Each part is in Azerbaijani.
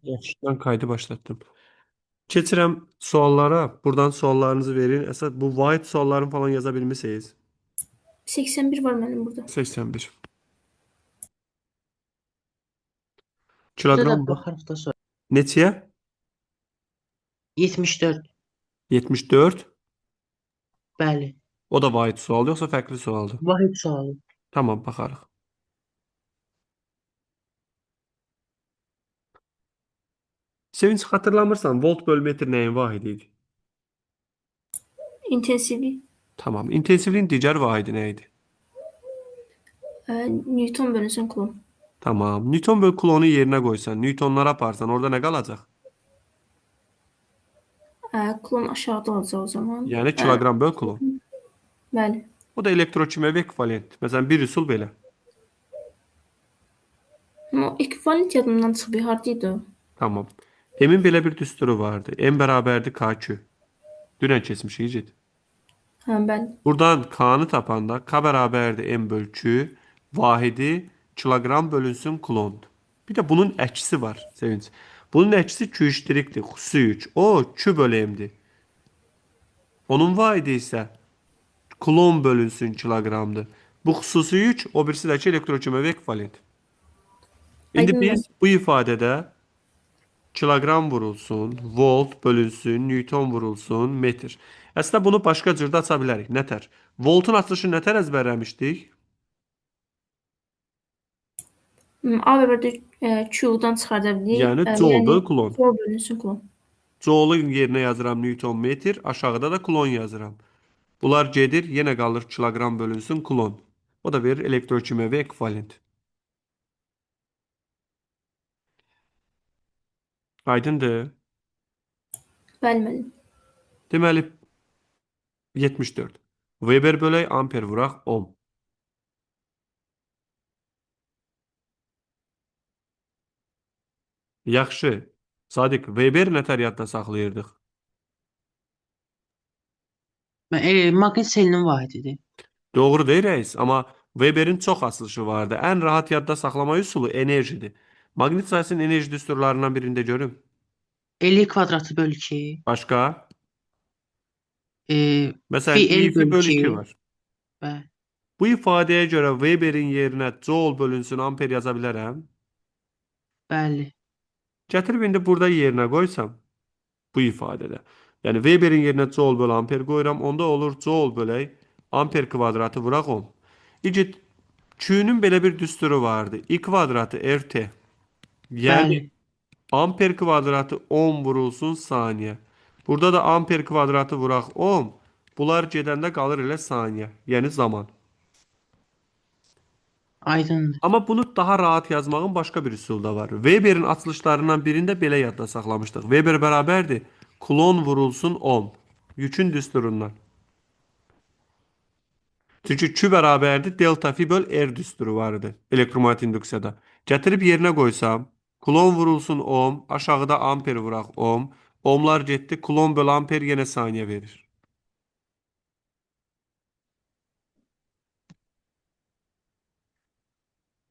Yaxşı, ben kaydı başlattım. Keçirəm suallara. Buradan suallarınızı verin. Əsas bu white sualların falan yaza bilmisiniz. 81 var mənim burada. 81. Burada Kilogram da mı? baxarıq da sonra. Neçəyə? 74. 74. Bəli. O da white sual yoxsa fərqli sualdır? Vahid sualı. Tamam, baxarıq. Sevinç, xatırlamırsan volt bölü metr nəyin vahidi idi? İntensivlik. Tamam. İntensivliyin digər vahidi nə idi? Newton bölünsün kulon. Tamam. Newton bölü kulonu yerinə qoysan, newtonlara aparsan, orada nə qalacaq? Kulon aşağıda olacaq o zaman. Yəni kilogram bölü kulon. Bəli. O da elektrokimyəvi ekvivalent. Məsələn, bir üsul belə. Ama ekvivalent yadımdan çıxıb. Hardaydı o? Tamam. M'in belə bir düsturu vardı. M bərabərdir KQ. Dünən keçmişik, Yigit. Bəli. Buradan K'nı tapanda K bərabərdir M bölü Q. Vahidi kilogram bölünsün kulondur. Bir də bunun əksi var, Sevinç. Bunun əksi Q-dir, xüsusi yük. O Q bölü M'dir. Onun vahidi isə kulon bölünsün kilogramdır. Bu xüsusi yük, o birisi də ki elektrokimyəvi ekvivalent. İndi Aydındır. biz bu ifadədə kilogram vurulsun, volt bölünsün, newton vurulsun, metr. Əslində bunu başqa cürdə aça bilərik. Nətər? Voltun açılışı nətər əzbərləmişdik? A və bərdə Q-dan çıxarda bilirik. Yəni joule Yəni bölü kulon. Joule bölünsün kulon. Joule-un yerinə yazıram newton metr, aşağıda da kulon yazıram. Bunlar gedir, yenə qalır kilogram bölünsün kulon. O da verir elektrokimyəvi ekvivalent. Aydındır. Bəli, müəllim. Deməli 74. Weber bölək amper vuraq ohm. Yaxşı. Sadiq, Weber nətər yadda saxlayırdıq? Maqnit selinin vahididir. Doğru deyil rəis, amma Weberin çox açılışı vardı. Ən rahat yadda saxlama üsulu enerjidir. Maqnit sayəsinin enerji düsturlarından birində görüm. L kvadratı bölü 2. Başqa? E, Məsələn, Fi L İF bölü bölü 2 2. var. Bəli. Bu ifadəyə görə Weberin yerinə joule bölünsün amper yaza bilərəm. Bəli. Gətirib indi burada yerinə qoysam, bu ifadədə. Yəni Weberin yerinə joule bölü amper qoyuram, onda olur joule bölək amper kvadratı vuraq ohm. İgid, Q'nun belə bir düsturu vardı. I kvadratı RT. Yəni Bəli. amper kvadratı ohm vurulsun saniyə. Burada da amper kvadratı vuraq ohm. Bunlar gedəndə qalır elə saniyə, yəni zaman. Aydındır. Amma bunu daha rahat yazmağın başqa bir üsulu da var. Weber'in açılışlarından birində belə yadda saxlamışdıq. Weber bərabərdir kulon vurulsun ohm. Yükün düsturundan. Çünki Q bərabərdir delta fi böl R düsturu var idi elektromanyetik induksiyada. Gətirib yerinə qoysam, kulon vurulsun ohm, aşağıda amper vuraq ohm. Ohmlar getdi, kulon böl amper yenə saniyə verir.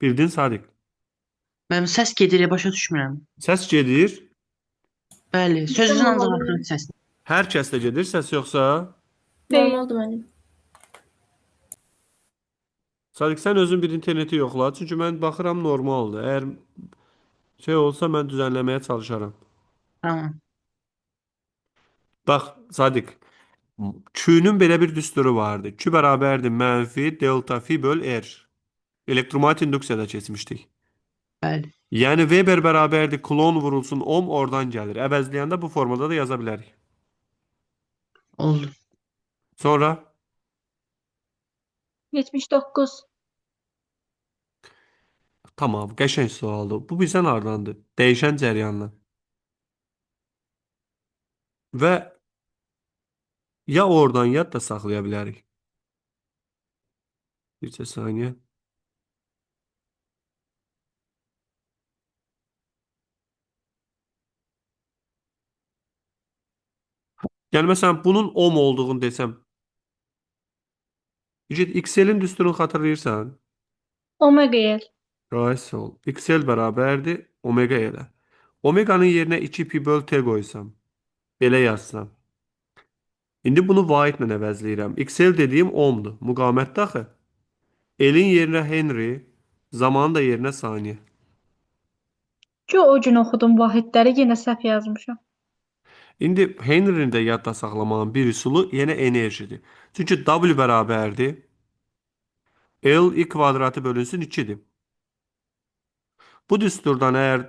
Bildin Sadiq? Mənim səs gedir, başa düşmürəm. Səs gedir. Bəli, sözünüzün ancaq Normal. axırıncı səsini. Hər kəsdə gedir səs yoxsa? Normaldır müəllim. Sadiq, sən özün bir interneti yoxla. Çünki mən baxıram normaldır. Əgər şey olsa mən düzənləməyə çalışaram. Tamam. Bax, Sadiq, Q'nun belə bir düsturu vardı. Q bərabərdir mənfi delta fi böl R. Elektromanyetik induksiyada keçmişdik. Bəli. Yəni Weber bərabərdir kulon vurulsun ohm oradan gəlir. Əvəzləyəndə bu formada da yaza bilərik. Oldu. Sonra 79. tamam, qəşəng sualdır. Bu bizdən hardandır? Dəyişən cəryanla. Və ya oradan yadda saxlaya bilərik. Bir saniyə. Yəni məsələn bunun ohm olduğunu desəm. XL-in düsturunu xatırlayırsan? Omega L. Rahat ol. XL bərabərdir omega elə. Omeganın yerinə 2 pi böl t qoysam, belə yazsam. İndi bunu vahidlə əvəzləyirəm. XL dediyim ohmdur. Müqamətdə axı. Elin yerinə Henry, zamanın da yerinə saniyə. Ki o gün oxudum vahidləri yenə səhv yazmışam. İndi Henry'ni də yadda saxlamağın bir üsulu yenə enerjidir. Çünki W bərabərdir. L i kvadratı bölünsün 2-dir. Bu düsturdan əgər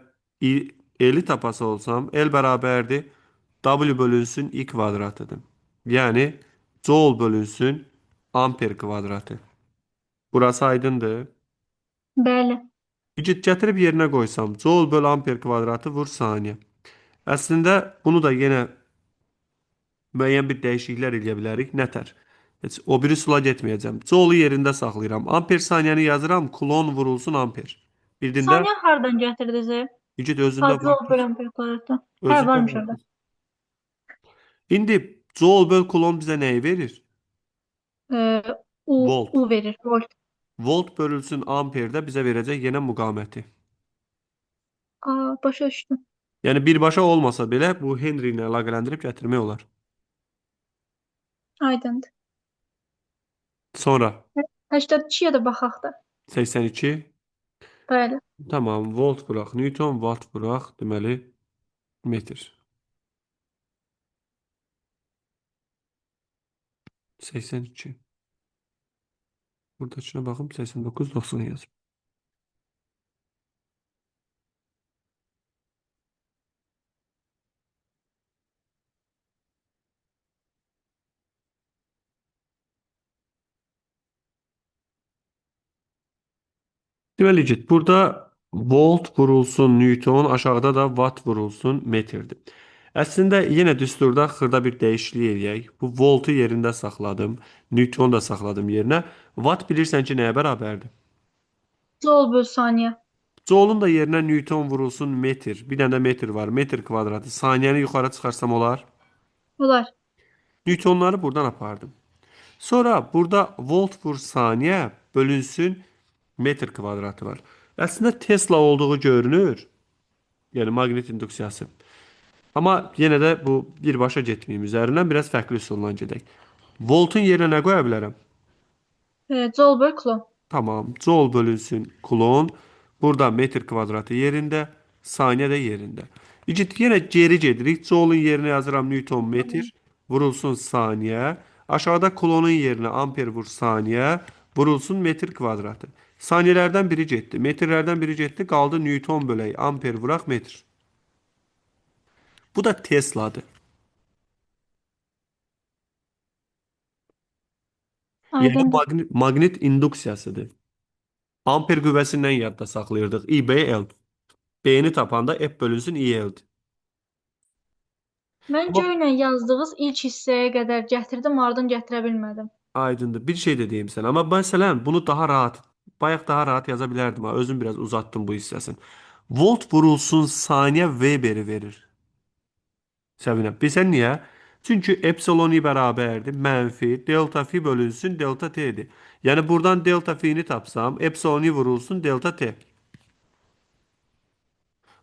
L-i tapası olsam, L bərabərdir. W bölünsün i kvadratıdır. Yəni, Joule bölünsün amper kvadratı. Burası aydındır. Bəli. Gətirib yerinə qoysam, Joule böl amper kvadratı vur saniyə. Əslində, bunu da yenə müəyyən bir dəyişikliklər eləyə bilərik. Nətər? Heç o biri üsula getməyəcəm. Joule-u yerində saxlayıram. Amper saniyəni yazıram, kulon vurulsun amper. Bildin də? Saniyə hardan gətirdiniz? İgid özündə Hacı var. ol bölən bir kvadratı. Hə, Özündə varmış var. orada. İndi Joule böl kulon bizə nəyi verir? Ee, Volt. U verir. Volt. Volt bölünsün amperdə bizə verəcək yenə müqaməti. Başa düşdüm. Yəni birbaşa olmasa belə bu Henry ilə əlaqələndirib gətirmək olar. Aydındır. Sonra 82-yə də baxaq da. 82. Bəli. Tamam, volt bıraq, Newton, watt bıraq, deməli metr. 82. Buradakına baxım 89-90 yazım. Deməli ki, burada volt vurulsun Newton, aşağıda da watt vurulsun metrdir. Əslində yenə düsturda xırda bir dəyişiklik eləyək. Bu voltu yerində saxladım, Newtonu da saxladım yerinə. Watt bilirsən ki, nəyə bərabərdir? Joule böl saniyə. Joule-un da yerinə Newton vurulsun metr. Bir dənə də metr var, metr kvadratı. Saniyəni yuxarı çıxarsam olar. Olar. Newtonları buradan apardım. Sonra burada volt vur saniyə bölünsün metr kvadratı var. Əslində Tesla olduğu görünür. Yəni maqnit induksiyası. Amma yenə də bu birbaşa getməyim üzərindən biraz fərqli üsulla gedək. Voltun yerinə nə qoya bilərəm? Joule böl kulon. Tamam. Joule bölünsün kulon. Burada metr kvadratı yerində, saniyə də yerində. İgid yenə geri gedirik. Joule-un yerinə yazıram Newton metr. Vurulsun saniyə. Aşağıda kulonun yerinə amper vur saniyə. Vurulsun metr kvadratı. Saniyələrdən biri getdi. Metrlərdən biri getdi. Qaldı Newton bölək. Amper vuraq metr. Bu da Tesla'dır. Yəni Aydındır. maqnit induksiyasıdır. Amper qüvvəsindən yadda saxlayırdıq. I, B, L. B-ni tapanda F bölünsün IL-dir. Mən Amma göylə yazdığınız ilk hissəyə qədər gətirdim, ardın gətirə bilmədim. aydındır. Bir şey də deyim sənə. Amma məsələn bunu daha rahat, bayaq daha rahat yaza bilərdim. Ha. Özüm biraz uzatdım bu hissəsini. Volt vurulsun saniyə Weber'i verir. Səvinəm. Bilsən niyə? Çünki epsilon i bərabərdir. Mənfi delta fi bölünsün delta t'dir. Yəni buradan delta fi'ni tapsam, epsilon i vurulsun delta t.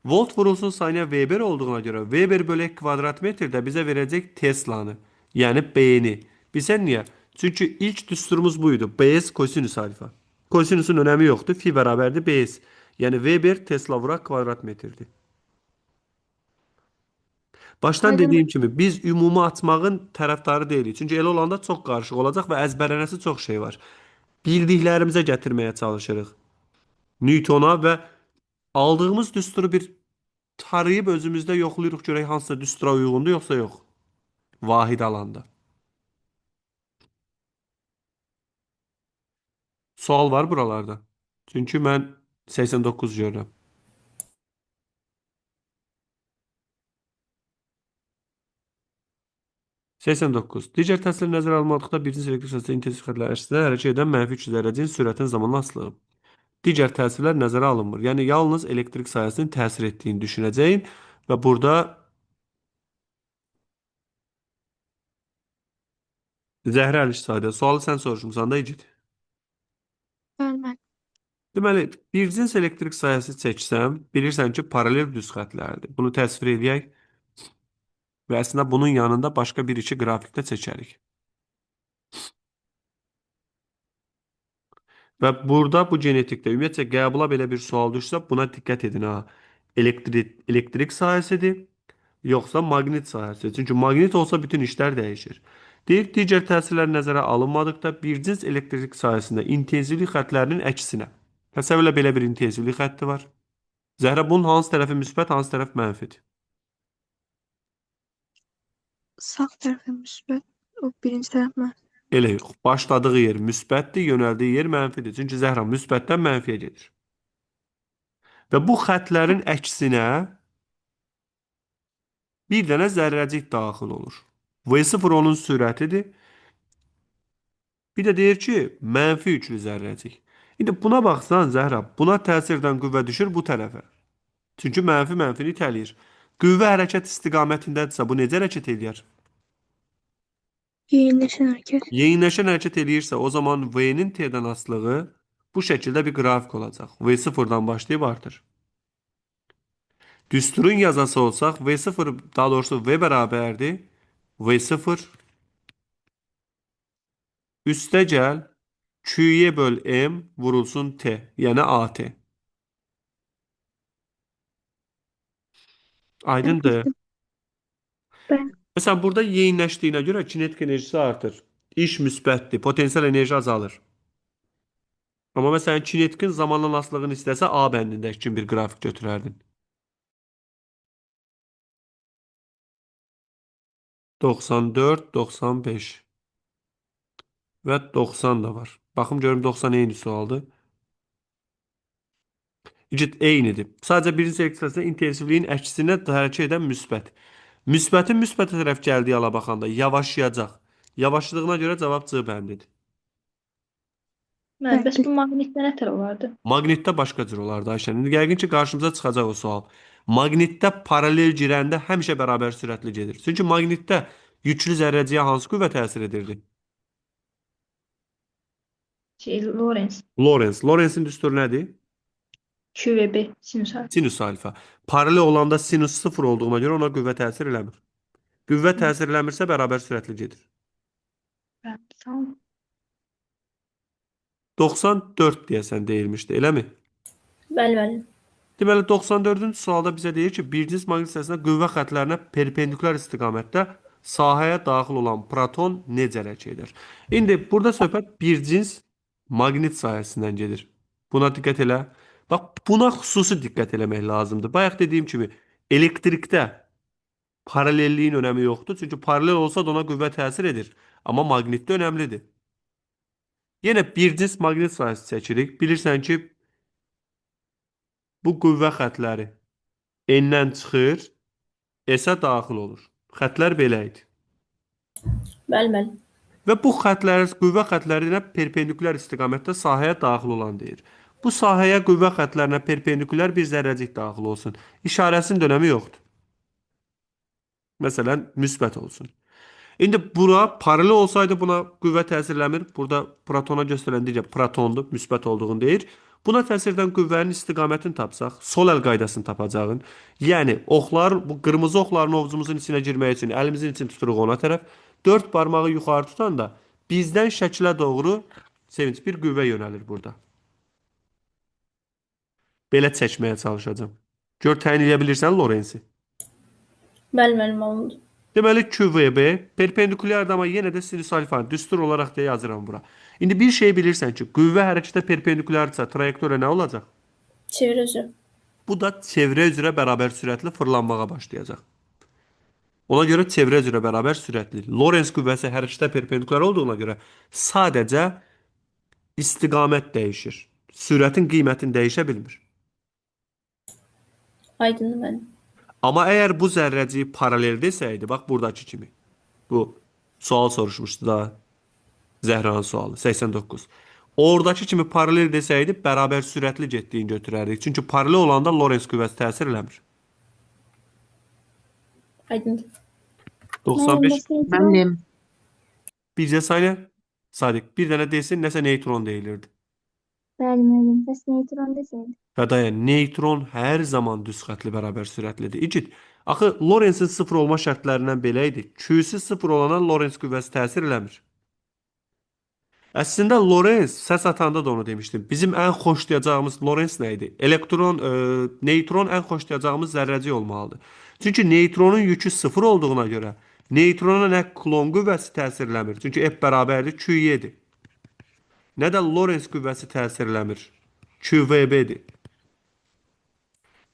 Volt vurulsun saniye Weber olduğuna göre Weber bölü kvadrat metrede bize verecek Tesla'nı. Yani B'ni. Bilsen niye? Çünkü ilk düsturumuz buydu. B's kosinüs alfa. Kosinüsün önemi yoktu. Fi beraberdi B's. Yani Weber Tesla vurak kvadrat metredi. Baştan Aydındır. dediyim kimi biz ümumi atmağın tərəfdarı deyilik. Çünki elə olanda çox qarışıq olacaq və əzbərlənəsi çox şey var. Bildiklərimizə gətirməyə çalışırıq. Newtona və aldığımız düsturu bir tarayıb özümüzdə yoxlayırıq görək hansısa düstura uyğundur yoxsa yox. Vahid alanda. Sual var buralarda. Çünki mən 89 görürəm. 89. Digər təsirlər nəzərə alınmadıqda birinci elektrik səsində intensiv xətlər əksində hərəkət edən mənfi 300 dərəcənin sürətin zamanla asılıdır. Digər təsirlər nəzərə alınmır. Yəni yalnız elektrik sayəsinin təsir etdiyini düşünəcəyin və burada Zəhra Əliş Sadə sualı sən soruşmusan da İcid. Bəli. Deməli, bir cins elektrik sahəsi çəksəm, bilirsən ki, paralel düz xətlərdir. Bunu təsvir edək və əslində bunun yanında başqa bir iki qrafikdə çəkərik. Və burada bu genetikdə ümumiyyətcə qəbula belə bir sual düşsə, buna diqqət edin ha. Elektrik sahəsidir, yoxsa maqnit sahəsi. Çünki maqnit olsa bütün işlər dəyişir. Deyir, digər təsirlər nəzərə alınmadıqda bir cins elektrik sahəsində intensivlik xəttlərinin əksinə. Təsəvvürlə belə bir intensivlik xətti var. Zəhra, bunun hansı tərəfi müsbət, hansı tərəf mənfidir? Sağ tərəfi müsbət, o birinci tərəf mən. Elə yox. Başladığı yer müsbətdir, yönəldiyi yer mənfidir. Çünki Zəhra müsbətdən mənfiyə gedir. Və bu xəttlərin əksinə bir dənə zərrəcik daxil olur. V0 onun sürətidir. Bir də deyir ki, mənfi yüklü zərrəcik. İndi buna baxsan Zəhra, buna təsirdən qüvvə düşür bu tərəfə. Çünki mənfi mənfini itələyir. Qüvvə hərəkət istiqamətindədirsə bu necə hərəkət edir? Yeyinləşən hərəkət. Yeyinləşən hərəkət eləyirsə, o zaman V-nin T-dən asılığı bu şəkildə bir qrafik olacaq. V0-dan başlayıb artır. Düsturun yazası olsaq, V0, daha doğrusu V bərabərdir. V0 üstə gəl, Q-yə böl M vurulsun T, yəni AT. Aydındır. Bəli. Məsələn, burada yeyinləşdiyinə görə kinetik enerjisi artır. İş müsbətdir, potensial enerji azalır. Amma məsələn, kinetikin zamanla asılılığını istəsə A bəndindəki kimi bir qrafik götürərdin. 94, 95 və 90 da var. Baxım görüm 90 eyni sualdır. İcid eynidir. Sadəcə birinci elektrisində intensivliyin əksinə hərəkət edən müsbət. Müsbətin müsbətə tərəf gəldiyi ala baxanda yavaşlayacaq. Yavaşlığına görə cavab C bəndidir. Bəs bu maqnitdə nə tər olardı? Maqnitdə başqa cür olardı Ayşən. İndi yəqin ki, qarşımıza çıxacaq o sual. Maqnitdə paralel girəndə həmişə bərabər sürətli gedir. Çünki maqnitdə yüklü zərrəciyə hansı qüvvə təsir edirdi? Lorentz. Lorenzin düsturu nədir? Q və B sinus alfa. Sinus alfa. Paralel olanda sinus 0 olduğuna görə ona qüvvə təsir eləmir. Qüvvə təsir eləmirsə bərabər sürətli gedir. Sağ olun. 94 deyəsən deyilmişdi, eləmi? Bəli, bəli. Deməli 94-cü sualda bizə deyir ki, bir cins maqnit sahəsində qüvvə xəttlərinə perpendikulyar istiqamətdə sahəyə daxil olan proton necə hərəkət edir? İndi burada söhbət bir cins maqnit sahəsindən gedir. Buna diqqət elə. Bax, buna xüsusi diqqət eləmək lazımdır. Bayaq dediyim kimi, elektrikdə paralelliyin önəmi yoxdur. Çünki paralel olsa da ona qüvvə təsir edir. Amma maqnitdə önəmlidir. Yenə bir cins maqnit sahəsi çəkirik. Bilirsən ki, bu qüvvə xətləri N-dən çıxır, S-ə daxil olur. Xətlər belə idi. Bəli, bəli. Və bu qüvvə xətlərinə perpendikulyar istiqamətdə sahəyə daxil olan deyir. Bu sahəyə qüvvə xətlərinə perpendikulyar bir zərrəcik daxil olsun. İşarəsinin önəmi yoxdur. Məsələn, müsbət olsun. İndi bura paralel olsaydı buna qüvvə təsir eləmir. Burada protona göstərən digər protondur, müsbət olduğunu deyir. Buna təsirdən qüvvənin istiqamətini tapsaq, sol əl qaydasını tapacağın. Yəni oxlar, bu qırmızı oxların ovcumuzun içinə girmək üçün əlimizin için tuturuq ona tərəf. 4 barmağı yuxarı tutanda bizdən şəkilə doğru Sevinç bir qüvvə yönəlir burada. Belə çəkməyə çalışacağım. Gör təyin edə bilirsən Lorenzi. Bəli, bəli, oldu. Deməli QVB perpendikulyardır, amma yenə də sinüs alfanı düstur olaraq da yazıram bura. İndi bir şey bilirsən ki, qüvvə hərəkətə perpendikulyardırsa trayektoriya nə olacaq? Çevrə üzrə. Bu da çevrə üzrə bərabər sürətli fırlanmağa başlayacaq. Ona görə çevrə üzrə bərabər sürətli. Lorentz qüvvəsi hərəkətə perpendikulyar olduğuna görə sadəcə istiqamət dəyişir. Sürətin qiymətini dəyişə bilmir. Aydındır mənim. Amma əgər bu zərrəcik paralel desəydi, bax buradakı kimi. Bu sual soruşmuşdu da Zəhranın sualı 89. Oradakı kimi paralel desəydi, bərabər sürətli getdiyini götürərdik. Çünki paralel olanda Lorentz qüvvəsi təsir eləmir. Aydındır. 95 Mənim. bircə saniyə. Sadiq, bir dənə desin, nəsə neytron deyilirdi. Bəli, müəllim. Bəs neytron desəydi? Fədaya, neytron hər zaman düz xətli bərabər sürətlidir. İcid, axı Lorenzin sıfır olma şərtlərindən belə idi. Q'si sıfır olana Lorenz qüvvəsi təsir eləmir. Əslində Lorenz səs atanda da onu demişdim. Bizim ən xoşlayacağımız Lorenz nə idi? Neytron ən xoşlayacağımız zərrəcik olmalıdır. Çünki neytronun yükü sıfır olduğuna görə neytrona nə Coulomb qüvvəsi təsir eləmir. Çünki F bərabərdir QY-dir. Nə də Lorenz qüvvəsi təsir eləmir. QVB-dir.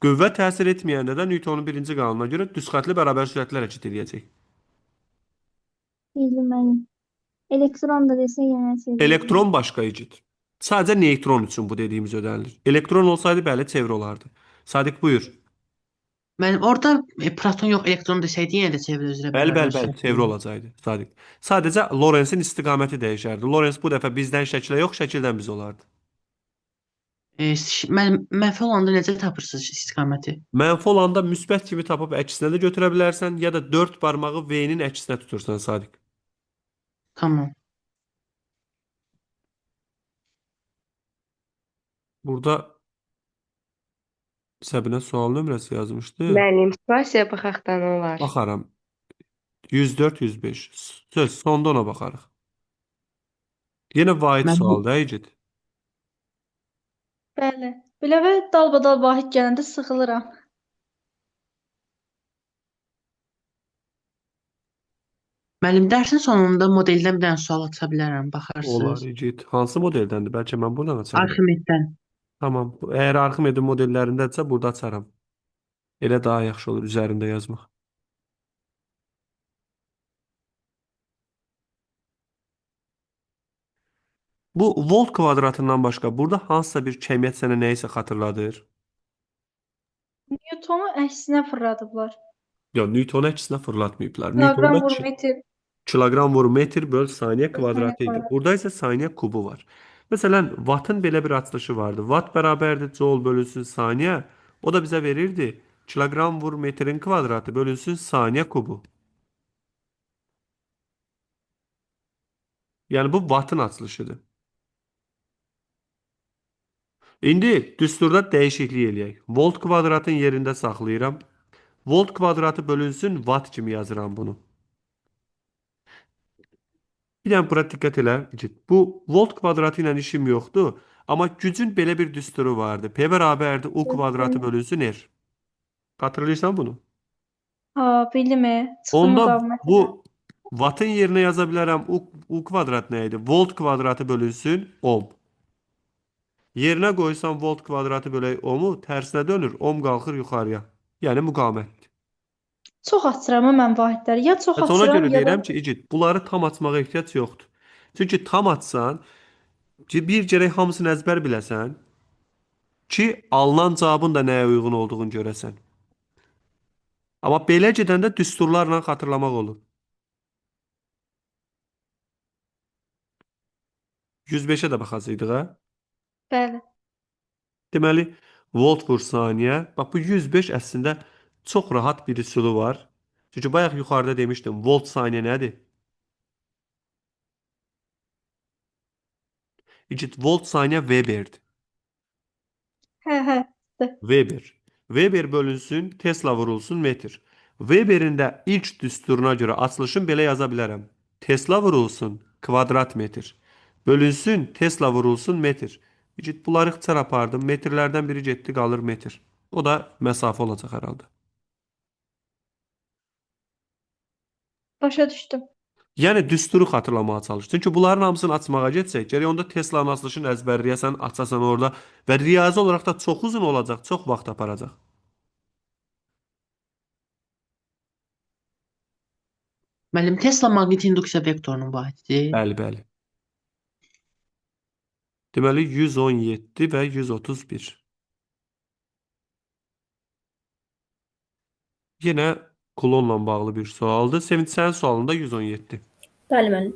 Qüvvə təsir etməyəndə də Newtonun birinci qanununa görə düzxətli bərabər sürətlər hərəkət edəcək. Bildim müəllim. Elektron da desə yenə çevrilir. Elektron başqa icid. Sadəcə neytron üçün bu dediyimiz ödənilir. Elektron olsaydı bəli çevir olardı. Sadiq buyur. Müəllim, orada proton yox, elektron desəydi yenə də çevir üzrə Bəli, bərabər bəli, bəli, sürətlə. çevir olacaqdı. Sadiq. Sadəcə Lorenzin istiqaməti dəyişərdi. Lorenz bu dəfə bizdən şəklə yox, şəkildən biz olardı. Müəllim, mənfi olanda necə tapırsınız istiqaməti? Mənfi olanda müsbət kimi tapıb əksinə də götürə bilərsən, ya da 4 barmağı V-nin əksinə tutursan, Sadiq. Tamam. Burada Səbinə sual nömrəsi yazmışdı. Müəllim, situasiyaya baxaq da nə olar? Baxaram. 104, 105. Söz, sonda ona baxarıq. Yenə vahid Mən bu- sualda icid. Bəli. Biləvə dalbadal vahid gələndə sıxılıram. Müəllim, dərsin sonunda modeldən bir dənə sual aça bilərəm, Olar baxarsınız. icid. Hansı modeldəndir? Bəlkə mən buradan açaram. Arximeddən. Tamam. Əgər Arximedin modellərindədirsə burada açaram. Elə daha yaxşı olur üzərində yazmaq. Bu volt kvadratından başqa burada hansısa bir kəmiyyət sənə nəyisə xatırladır? Newtonu əksinə fırladıblar. Yox, Newton əksinə fırlatmayıblar. Kiloqram Newtonda vur metr. kiloqram vur metr böl saniyə kvadratı idi. kvadrat. Burada isə saniyə kubu var. Məsələn, wattın belə bir açılışı vardı. Watt bərabərdir joule bölünsün saniyə. O da bizə verirdi. Kiloqram vur metrin kvadratı bölünsün saniyə kubu. Yəni bu wattın açılışıdır. İndi düsturda dəyişiklik eləyək. Volt kvadratın yerində saxlayıram. Volt kvadratı bölünsün watt kimi yazıram bunu. Bir dənə bura diqqət elə. Bu volt kvadratı ilə işim yoxdur. Amma gücün belə bir düsturu vardı. P bərabərdir U kvadratı bölünsün R. Xatırlayırsan bunu? Ha, bildim. Çıxdı Onda müqavimət. bu wattın yerinə yaza bilərəm. U kvadrat nə idi? Volt kvadratı bölünsün ohm. Yerinə qoysam volt kvadratı bölək ohmu tərsinə dönür. Ohm qalxır yuxarıya. Yəni müqavimətdir. Çox açıram mən vahidləri. Ya çox Bəs ona açıram görə ya da deyirəm ki, icid, bunları tam açmağa ehtiyac yoxdur. Çünki tam açsan, bir gərək hamısını əzbər biləsən ki, alınan cavabın da nəyə uyğun olduğunu görəsən. Amma belə gedəndə düsturlarla xatırlamaq olur. 105-ə də baxacaqdıq, hə? bəli. Deməli, volt vur saniyə. Bax, bu 105 əslində çox rahat bir üsulu var. Çünki bayaq yuxarıda demişdim, volt saniyə nədir? İcid, volt saniyə Weber'dir. Hə. Weber. Weber bölünsün, Tesla vurulsun metr. Weber'in də ilk düsturuna görə açılışını belə yaza bilərəm. Tesla vurulsun kvadrat metr. Bölünsün, Tesla vurulsun metr. İcid, bunları ixtisar apardım. Metrlərdən biri getdi, qalır metr. O da məsafə olacaq hər halda. Başa düşdüm. Yəni düsturu xatırlamağa çalış. Çünki bunların hamısını açmağa getsək, gərək onda Tesla'nın açılışını əzbərləyəsən, açasan orada və riyazi olaraq da çox uzun olacaq, çox vaxt aparacaq. Müəllim, Tesla maqnit induksiya vektorunun vahididir. Bəli, bəli. Deməli 117 və 131. Yenə Coulomb-la bağlı bir sualdır. Sevinç, sənin sualında 117. Bəli, müəllim.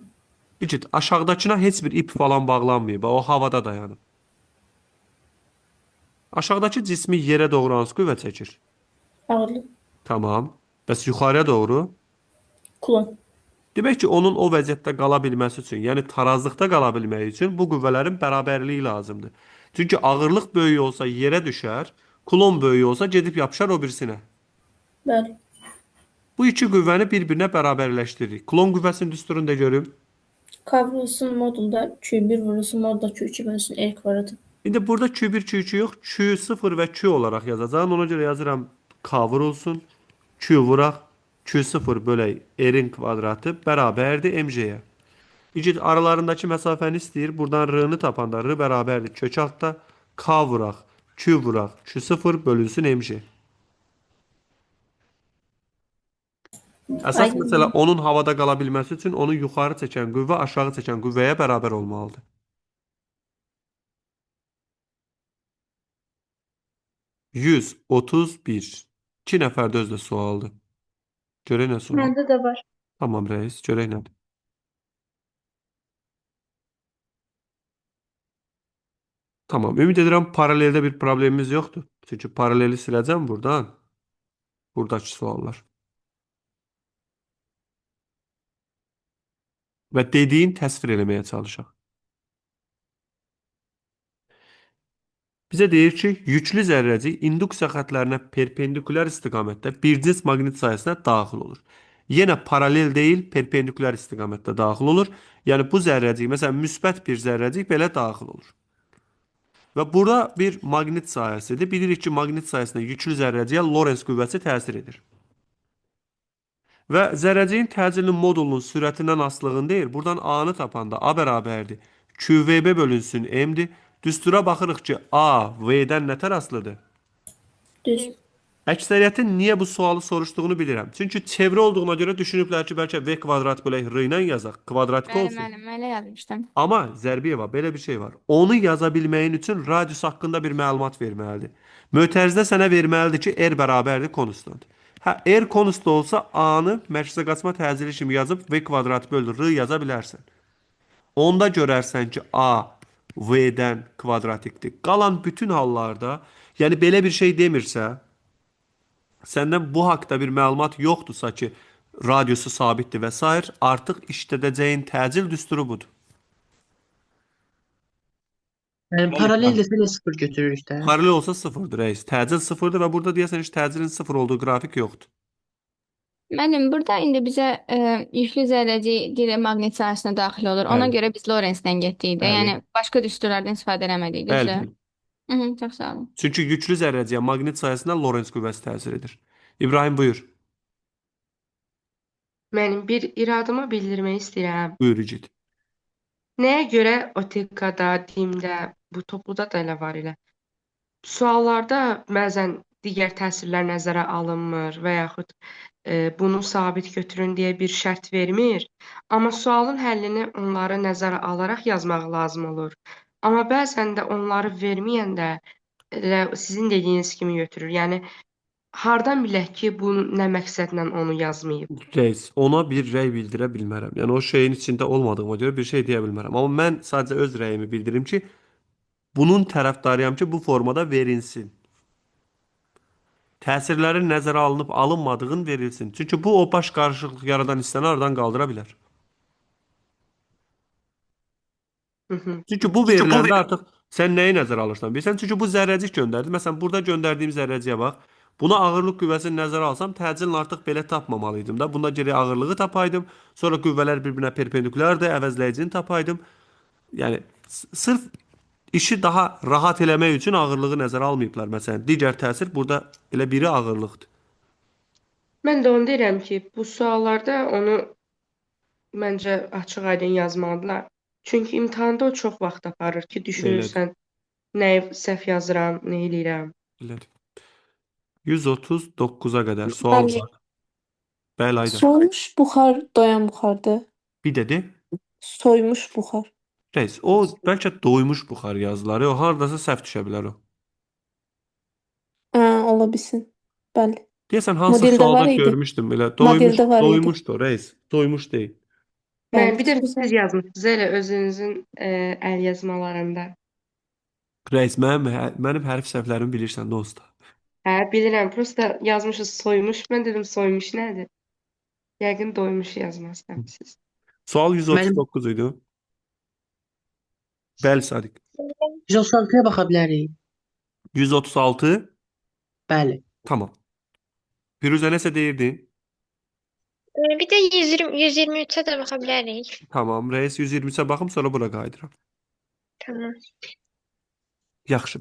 İcid, aşağıdakına heç bir ip falan bağlanmayıb. O havada dayanıb. Aşağıdakı cismi yerə doğru hansı qüvvə çəkir? Ağırlıq. Tamam. Bəs yuxarıya doğru? Kulon. Demək ki, onun o vəziyyətdə qala bilməsi üçün, yəni tarazlıqda qala bilməyi üçün bu qüvvələrin bərabərliyi lazımdır. Çünki ağırlıq böyük olsa yerə düşər, kulon böyük olsa gedib yapışar o birisinə. Bəli. Bu iki qüvvəni bir-birinə bərabərləşdiririk. Kulon qüvvəsinin düsturunu da görüm. K vurulsun modulda Q1 vurulsun modulda Q2 bölünsün R kvadratı. İndi burada Q1, Q2 yox, Q0 və Q olaraq yazacağam. Ona görə yazıram K vurulsun. Q vuraq. Q0 bölək R-in kvadratı bərabərdir MJ-yə. İgid aralarındakı məsafəni istəyir. Buradan R-nı tapanda R bərabərdir kök altda. K vuraq. Q vuraq. Q0 bölünsün MJ. Əsas Aydın. məsələ onun havada qala bilməsi üçün onu yuxarı çəkən qüvvə aşağı çəkən qüvvəyə bərabər olmalıdır. 131. 2 nəfər də özdə sualdır. Görək nə sual. Məndə də var. Tamam reis. Görək nədir. Tamam. Ümid edirəm paraleldə bir problemimiz yoxdur. Çünki paraleli siləcəm buradan. Buradakı suallar. Və dediyin təsvir eləməyə çalışaq. Bizə deyir ki, yüklü zərrəcik induksiya xətlərinə perpendikulyar istiqamətdə bir cins maqnit sahəsinə daxil olur. Yenə paralel deyil, perpendikulyar istiqamətdə daxil olur. Yəni bu zərrəcik, məsələn, müsbət bir zərrəcik belə daxil olur. Və burada bir maqnit sahəsidir. Bilirik ki, maqnit sahəsində yüklü zərrəciyə Lorentz qüvvəsi təsir edir. Və zərrəciyin təcilinin modulunun sürətindən asılılığını deyir. Buradan A-nı tapanda A bərabərdir. QVB bölünsün M-dir. Düstura baxırıq ki, A V-dən nətər asılıdır? Düz. Əksəriyyətin niyə bu sualı soruşduğunu bilirəm. Çünki çevrə olduğuna görə düşünüblər ki, bəlkə V kvadrat bölək R ilə yazaq, kvadratik olsun. Müəllim, elə yazmışdım. Amma Zərbiyeva belə bir şey var. Onu yaza bilməyin üçün radius haqqında bir məlumat verməlidir. Mötərizdə sənə verməlidir ki, R bərabərdir konstant. Hə, R konstant olsa A-nı mərkəzə qaçma təcili kimi yazıb V kvadrat bölü R yaza bilərsən. Onda görərsən ki, A V-dən kvadratikdir. Qalan bütün hallarda, yəni belə bir şey demirsə, səndən bu haqda bir məlumat yoxdursa ki, radiusu sabitdir və s. artıq işlədəcəyin təcil düsturu budur. Yəni paralel desə də 0 götürürük də. Paralel olsa sıfırdır reis. Təcil sıfırdır və burada deyəsən heç təcilin sıfır olduğu qrafik yoxdur. Müəllim, burada indi bizə yüklü zərrəci direkt maqnit sahəsinə daxil olur. Ona Bəli. görə biz Lorentz-dən getdik də. Bəli. Yəni başqa düsturlardan istifadə eləmədik, Bəli. düzdür? Mhm, çox sağ olun. Çünki yüklü zərrəciyə maqnit sayəsində Lorentz qüvvəsi təsir edir. İbrahim buyur. Mən bir iradımı bildirmək istəyirəm. Buyur İgid. Nəyə görə OTK-da, DİM-də, bu topluda da elə var elə. Suallarda bəzən digər təsirlər nəzərə alınmır və yaxud bunu sabit götürün deyə bir şərt vermir. Amma sualın həllini onları nəzərə alaraq yazmaq lazım olur. Amma bəzən də onları verməyəndə elə sizin dediyiniz kimi götürür. Yəni hardan bilək ki, bu nə məqsədlə onu yazmayıb? Reis, ona bir rəy bildirə bilmərəm. Yəni o şeyin içində olmadığıma görə bir şey deyə bilmərəm. Amma mən sadəcə öz rəyimi bildirim ki, bunun tərəfdarıyam ki, bu formada verilsin. Təsirlərin nəzərə alınıb alınmadığın verilsin. Çünki bu o baş qarışıqlıq yaradan hissəni aradan qaldıra bilər. Çünki bu veriləndə artıq sən nəyi nəzərə alırsan? Bilirsən, çünki bu zərrəcik göndərdi. Məsələn, burada göndərdiyim zərrəciyə bax. Buna ağırlıq qüvvəsini nəzərə alsam, təcilin artıq belə tapmamalıydım da. Bunda geri ağırlığı tapaydım. Sonra qüvvələr bir-birinə perpendikulyardır, əvəzləyicini tapaydım. Yəni, sırf işi daha rahat eləmək üçün ağırlığı nəzərə almayıblar. Məsələn, digər təsir burada elə biri ağırlıqdır. Mən də onu deyirəm ki, bu suallarda onu məncə açıq-aydın yazmalıdırlar. Çünki imtahanda o çox vaxt aparır ki, düşünürsən, nəyi səhv yazıram, nə eləyirəm. Belədir. 139-a qədər sual Bəli. var. Bəli, Ayda. Soymuş buxar doyan buxardır. Bir dedi. Soymuş buxar. Reis, o bəlkə doymuş buxar yazıları. O hardasa səhv düşə bilər o. Ola bilsin. Bəli. Deyəsən hansı Modeldə sualda var idi. görmüşdüm elə. Doymuş, Modeldə var idi. doymuşdu reis. Doymuş deyil. Mən bir də Bəli. siz yazmısınız elə özünüzün əl yazmalarında. Reis, mənim hərf səhvlərimi bilirsən dost. Hə, bilirəm. Prosta yazmışız soymuş. Mən dedim soymuş nədir? Yəqin doymuş yazmazsınız siz. Sual 139 idi. Bəli, Sadiq. 136-ya baxa bilərik. 136. Bəli. Tamam. Firuzə nəsə deyirdin? Bir də 123-ə də baxa bilərik. Tamam. Reis 120-sə baxım, sonra bura qayıdıram. Tamam. Yaxşı.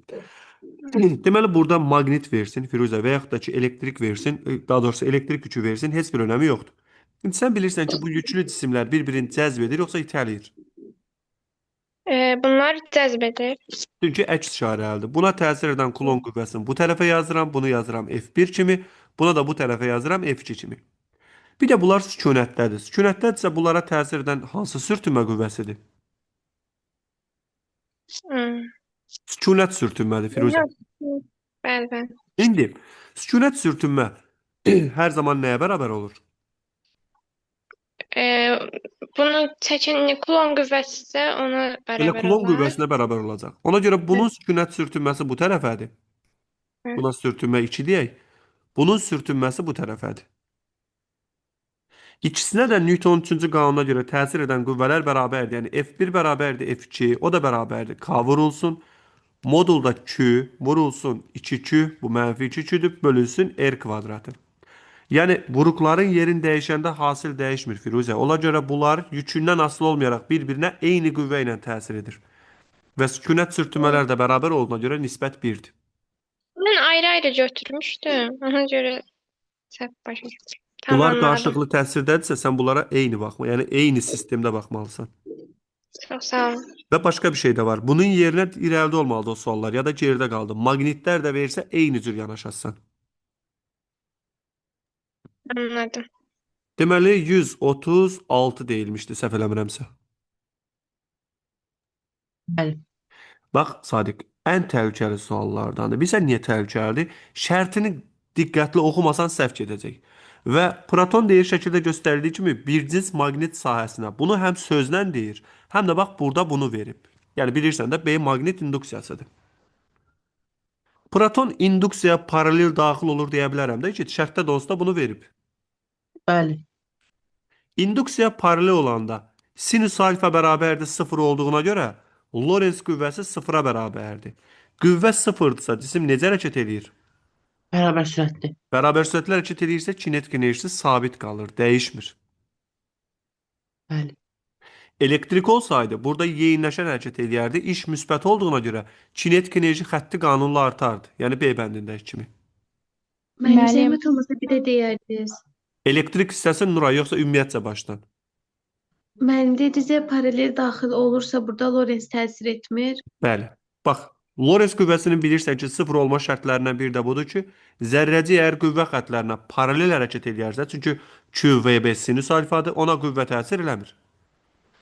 Deməli burada maqnit versin Firuzə və yaxud da ki elektrik versin, daha doğrusu elektrik yükü versin, heç bir önəmi yoxdur. İndi sən bilirsən ki bu yüklü cisimlər bir-birini cəzb edir yoxsa itələyir? Bunlar cəzb edir. Çünki əks işarəlidir. Buna təsir edən Coulomb qüvvəsini bu tərəfə yazıram, bunu yazıram F1 kimi, buna da bu tərəfə yazıram F2 kimi. Bir də bunlar sükunətdədir. Sükunətdədirsə bunlara təsir edən hansı sürtünmə qüvvəsidir? Hmm. Sükunət sürtünmədir Firuzə. Bəli, bəli. İndi sükunət sürtünmə hər zaman nəyə bərabər olur? Bunu çəkin Coulomb qüvvəsi isə ona Elə bərabər Coulomb olar. qüvvəsinə bərabər olacaq. Ona görə bunun sükunət sürtünməsi bu tərəfədir. Hı. Buna sürtünmə 2 deyək. Bunun sürtünməsi bu tərəfədir. İkisinə də Newtonun 3-cü qanununa görə təsir edən qüvvələr bərabərdir. Yəni F1 bərabərdir F2, o da bərabərdir. K vurulsun. Modulda Q vurulsun 2Q, bu mənfi 2Q'dir, bölünsün R kvadratı. Yəni vuruqların yerin dəyişəndə hasil dəyişmir Firuzə. Ona görə bunlar yükündən asılı olmayaraq bir-birinə eyni qüvvə ilə təsir edir. Və sükunət sürtünmələr də bərabər olduğuna görə nisbət 1-dir. Mən ayrı-ayrı götürmüşdüm. Ona görə səhv başa düşdüm. Bunlar Tamam, anladım. qarşılıqlı təsirdədirsə sən bunlara eyni baxma, yəni eyni sistemdə baxmalısan. Çox sağ olun. Və başqa bir şey də var. Bunun yerinə irəlidə olmalıdır o suallar ya da geridə qaldı. Maqnitlər də versə eyni cür yanaşasan. Anladım. Deməli 136 deyilmişdi səhv eləmirəmsə. Bəli. Bax Sadiq, ən təhlükəli suallardandır. Bilirsən niyə təhlükəlidir? Şərtini diqqətli oxumasan səhv gedəcək. Və Platon deyir şəkildə göstərildiyi kimi bir cins maqnit sahəsinə. Bunu həm sözlə deyir, həm də bax burada bunu verib. Yəni bilirsən də B maqnit induksiyasıdır. Platon induksiyaya paralel daxil olur deyə bilərəm də ki, şərtdə də olsa bunu verib. Bəli. İnduksiya paralel olanda sinüs alfa bərabərdir 0 olduğuna görə Lorentz qüvvəsi 0-a bərabərdir. Qüvvə 0-dırsa cisim necə hərəkət edir? Bərabər sürətli. Bərabər sürətlə hərəkət edirsə kinetik enerjisi sabit qalır, dəyişmir. Bəli. Elektrik olsaydı burada yeyinləşən hərəkət edərdi. İş müsbət olduğuna görə kinetik enerji xətti qanunla artardı. Yəni B bəndindəki kimi. Müəllim. Zəhmət olmasa bir də deyərdiniz. Elektrik hissəsi Nuray yoxsa ümumiyyətcə başdan? Müəllim dedinizə paralel daxil olursa burada Lorentz təsir etmir. Bəli. Bax, Lorentz qüvvəsinin bilirsən ki, 0 olma şərtlərindən biri də budur ki, zərrəcik əgər qüvvə xəttlərinə paralel hərəkət edirsə, çünki QVB sinüs alfadır, ona qüvvə təsir eləmir.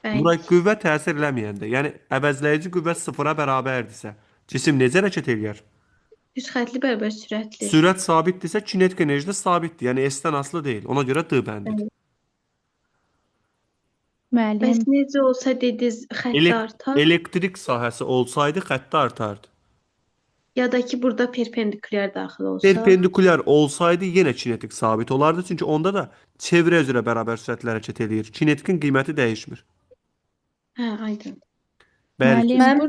Bəli. Nuray qüvvə təsir eləməyəndə, yəni əvəzləyici qüvvə 0-a bərabərdirsə, cisim necə hərəkət edir? Düz xətli bərabər sürətli. Sürət sabitdirsə, kinetik enerji də sabitdir. Yəni S-dən asılı deyil. Ona görə D bəndidir. Müəllim. Bəs necə olsa dediniz xətti artar. Elektrik sahəsi olsaydı xətti artardı. Ya da ki burada perpendikulyar daxil olsa. Perpendikulyar olsaydı yenə kinetik sabit olardı. Çünki onda da çevrə üzrə bərabər sürətlə hərəkət edir. Kinetikin qiyməti dəyişmir. Hə, aydın. Bəli. Müəllim, Mən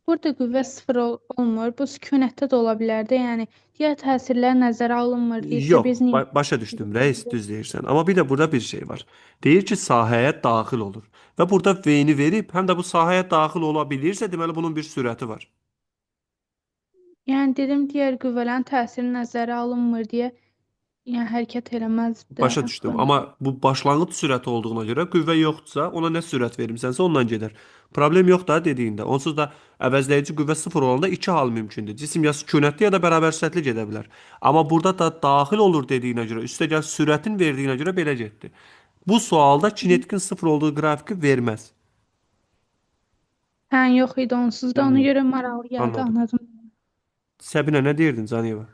burada qüvvə 0 olmur. Bu sükunətdə də ola bilər də. Yəni digər təsirlər nəzərə alınmır deyirsə Yox, biz niyə? başa düşdüm, rəis, düz deyirsən. Amma bir də burada bir şey var. Deyir ki, sahəyə daxil olur. Və burada V-ni verib, həm də bu sahəyə daxil ola bilirsə, deməli bunun bir sürəti var. Yəni dedim digər qüvvələrin təsiri nəzərə alınmır deyə yəni hərəkət eləməzdi. Başa düşdüm. Amma bu başlanğıc sürəti olduğuna görə qüvvə yoxdursa, ona nə sürət vermisənsə ondan gedər. Problem yox da dediyində. Onsuz da əvəzləyici qüvvə 0 olanda iki hal mümkündür. Cisim ya sükunətli ya da bərabər sürətli gedə bilər. Amma burada da daxil olur dediyinə görə, üstəgəl sürətin verdiyinə görə belə getdi. Bu sualda kinetikin 0 olduğu qrafiki verməz. Hə, yox idi onsuz da ona görə maraqlı gəldi, Anladım. anladım. Səbinə nə deyirdin Caniyeva?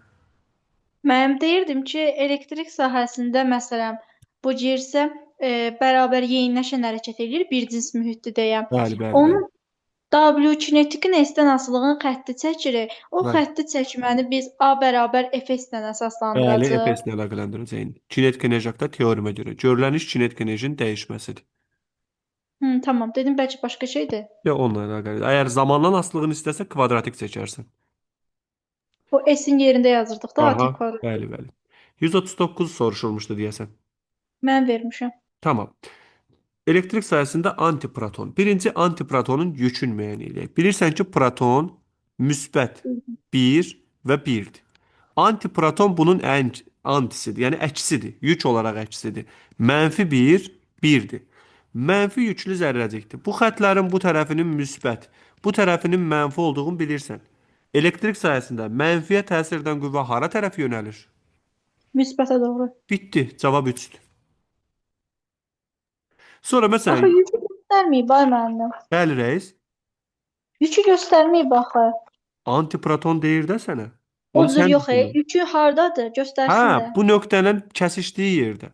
Mən deyirdim ki, elektrik sahəsində məsələn bu girsə bərabər yeyinləşən hərəkət edir, bir cins mühitdir deyə. Bəli, bəli. Onun W kinetikin S-dən asılılığını xətti çəkirik. O Bəli. xətti çəkməni biz A bərabər Fs-dən Bəli, əsaslandıracağıq. EPS-nə əlaqələndirəcəyin. Kinetik enerji haqqında teorimə görə görülən iş kinetik enerjinin dəyişməsidir. Tamam. Dedim bəlkə başqa şeydir. Ya onunla əlaqəli. Əgər zamandan asılılığını istəsə kvadratik seçərsən. O S-in yerində yazırdıq da Aha, A tip kvadrat. bəli, bəli. 139 soruşulmuşdu deyəsən. Mən vermişəm. Tamam. Elektrik sayəsində antiproton. Birinci antiprotonun yükünü müəyyən edək. Bilirsən ki, proton müsbət 1 və 1-dir. Antiproton bunun antisidir, yəni əksidir, yük olaraq əksidir. -1, 1-dir. Mənfi yüklü zərrəcikdir. Bu xətlərin bu tərəfinin müsbət, bu tərəfinin mənfi olduğunu bilirsən. Elektrik sayəsində mənfiyə təsir edən qüvvə hara tərəf yönəlir? Müsbətə doğru. Bitdi, cavab 3-dür. Sonra Axı məsələn, yükü göstərməyib ay müəllim. bəli rəis, Yükü göstərməyib axı. antiproton deyir də sənə. O Onu cür sən yox, düşündün. yükü hardadır? Göstərsin Hə, də. bu nöqtənin kəsişdiyi yerdə.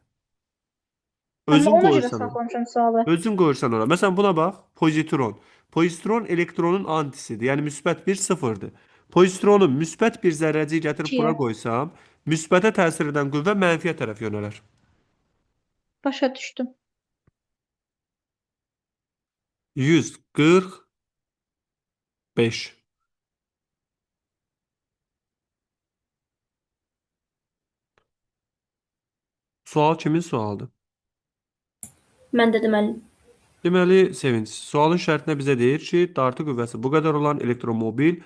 Amma Özün ona görə qoyursan ora. saxlamışam sualı. Özün qoyursan ora. Məsələn buna bax, pozitron. Pozitron elektronun antisidir. Yəni müsbət 1 0-dır. Pozitronu müsbət bir zərrəciyi gətirib bura İkiyə. qoysam, müsbətə təsir edən qüvvə mənfiyə tərəf yönələr. Başa düşdüm. 145. Sual kimin sualdır? Mən də deməli. Deməli, Sevinç, sualın şərtinə bizə deyir ki, dartı qüvvəsi bu qədər olan elektromobil,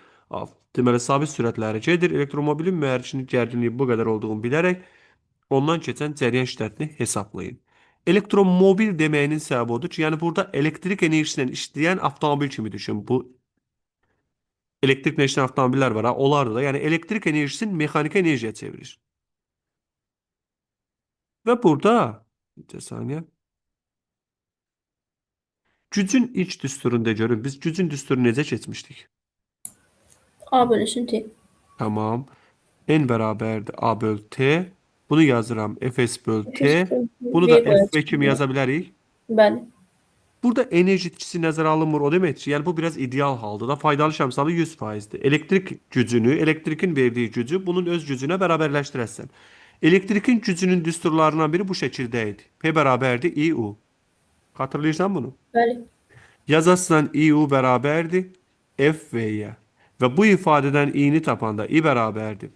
deməli, sabit sürətlə hərəkət edir. Elektromobilin mühərrikinin gərginliyi bu qədər olduğunu bilərək ondan keçən cəryan şiddətini hesablayın. Elektromobil deməyinin səbəbi odur ki, yəni burada elektrik enerjisi ilə işləyən avtomobil kimi düşün. Bu elektrik enerjisi avtomobillər var, ha, onlar da, yəni elektrik enerjisini mexaniki enerjiyə çevirir. Və burada, bir saniyə, gücün ilk düsturunda görün. Biz gücün düsturunu necə keçmişdik? A bölünsün T. Tamam. N bərabərdir A böl T. Bunu yazıram Fs böl T. Bunu da F kimi yaza bilərik. Bəli. Burada enerji itkisi nəzərə alınmır. O demək ki, yəni bu biraz ideal haldır da. Faydalı şəmsalı 100%'dir. Elektrik gücünü, elektrikin verdiyi gücü bunun öz gücünə bərabərləşdirəsən. Elektrikin gücünün düsturlarından biri bu şəkildə idi. P bərabərdir IU. Hatırlayırsan bunu? Bəli. Yazarsan IU bərabərdir F V-yə. Və bu ifadədən i-ni tapanda i bərabərdir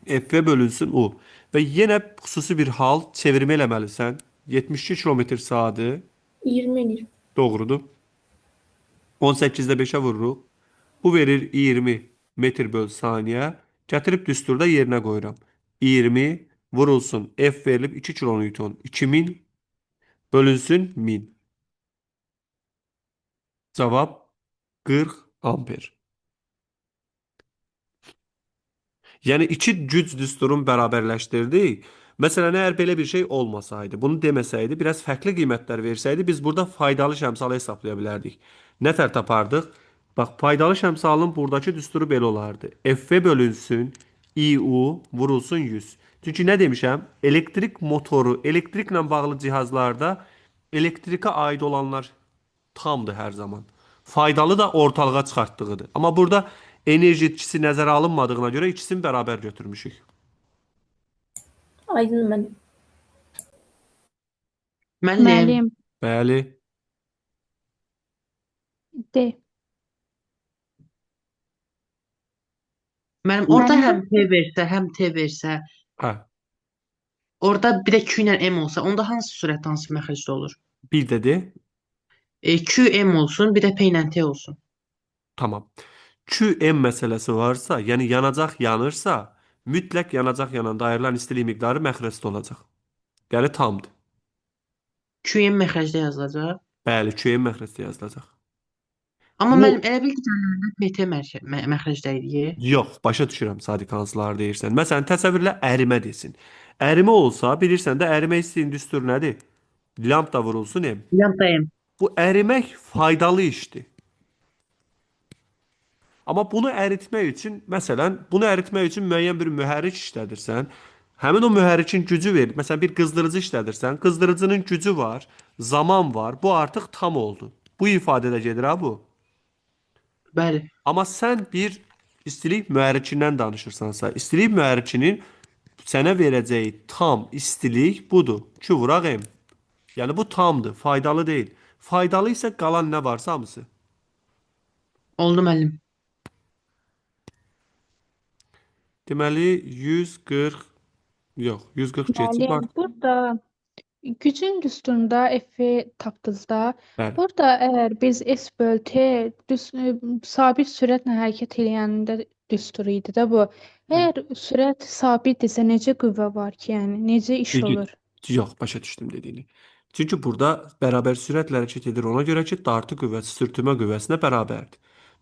F bölünsün U. Və yenə xüsusi bir hal çevirmə eləməlisən. 72 km/saatı 20 eləyir. doğrudur. 18-də 5-ə vururuq. Bu verir 20 metr böl saniyə. Gətirib düsturda yerinə qoyuram. 20 vurulsun F verilib 2 kilonewton. 2000 bölünsün 1000. Cavab 40 amper. Yəni iki güc düsturun bərabərləşdirdik. Məsələn, əgər belə bir şey olmasaydı, bunu deməsəydi, biraz fərqli qiymətlər versəydi, biz burada faydalı şəmsalı hesablaya bilərdik. Nə tər tapardıq? Bax, faydalı şəmsalın buradakı düsturu belə olardı. F bölünsün IU vurulsun 100. Çünki nə demişəm? Elektrik motoru, elektriklə bağlı cihazlarda elektrikə aid olanlar tamdır hər zaman. Faydalı da ortalığa çıxartdığıdır. Amma burada enerji itkisi nəzərə alınmadığına görə ikisini bərabər götürmüşük. Aydın mən. Müəllim, Müəllim, Bəli. D. müəllim orada Müəllim. həm P versə, həm T versə, Hə. orada bir də Q ilə M olsa, onda hansı sürət hansı məxrəcdə olur? Bir də de. Q M olsun, bir də P ilə T olsun. Tamam. QM məsələsi varsa, yəni yanacaq yanırsa, mütləq yanacaq yananda ayrılan istilik miqdarı məxrəcdə olacaq. Yəni tamdır. Q M məxrəcdə yazılacaq. Bəli, QM məxrəcdə yazılacaq. Amma Bu- müəllim elə bil ki, cədvəldə PT məxrəcdə idi. Yox, başa düşürəm Sadiq hansıları deyirsən. Məsələn, təsəvvürlə ərimə desin. Ərimə olsa, bilirsən də ərimə istəyin düstur nədir? Lambda vurulsun M. Lambda M. Bu ərimək faydalı işdir. Amma bunu əritmək üçün, məsələn, bunu əritmək üçün müəyyən bir mühərrik işlədirsən. Həmin o mühərrikin gücü verir. Məsələn, bir qızdırıcı işlədirsən. Qızdırıcının gücü var, zaman var. Bu artıq tam oldu. Bu ifadədə gedir ha bu. Bəli. Amma sən bir istilik mühərrikindən danışırsansa, istilik mühərrikinin sənə verəcəyi tam istilik budur. 2 vuraq M. Yəni bu tamdır, faydalı deyil. Faydalı isə qalan nə varsa hamısı. Oldu müəllim. Deməli 140 yox, 140 keçib Müəllim, artıq. burada gücün düsturunda F-i tapdınız da. Bəli. Burada əgər biz S böl T sabit sürətlə hərəkət edəndə düsturu idi də bu. Əgər sürət sabitdirsə necə qüvvə var ki, yəni necə iş Düzgün. olur? Yox, başa düşdüm dediyini. Çünki burada bərabər sürətlə hərəkət edir. Ona görə ki, dartı qüvvəsi sürtünmə qüvvəsinə bərabərdir.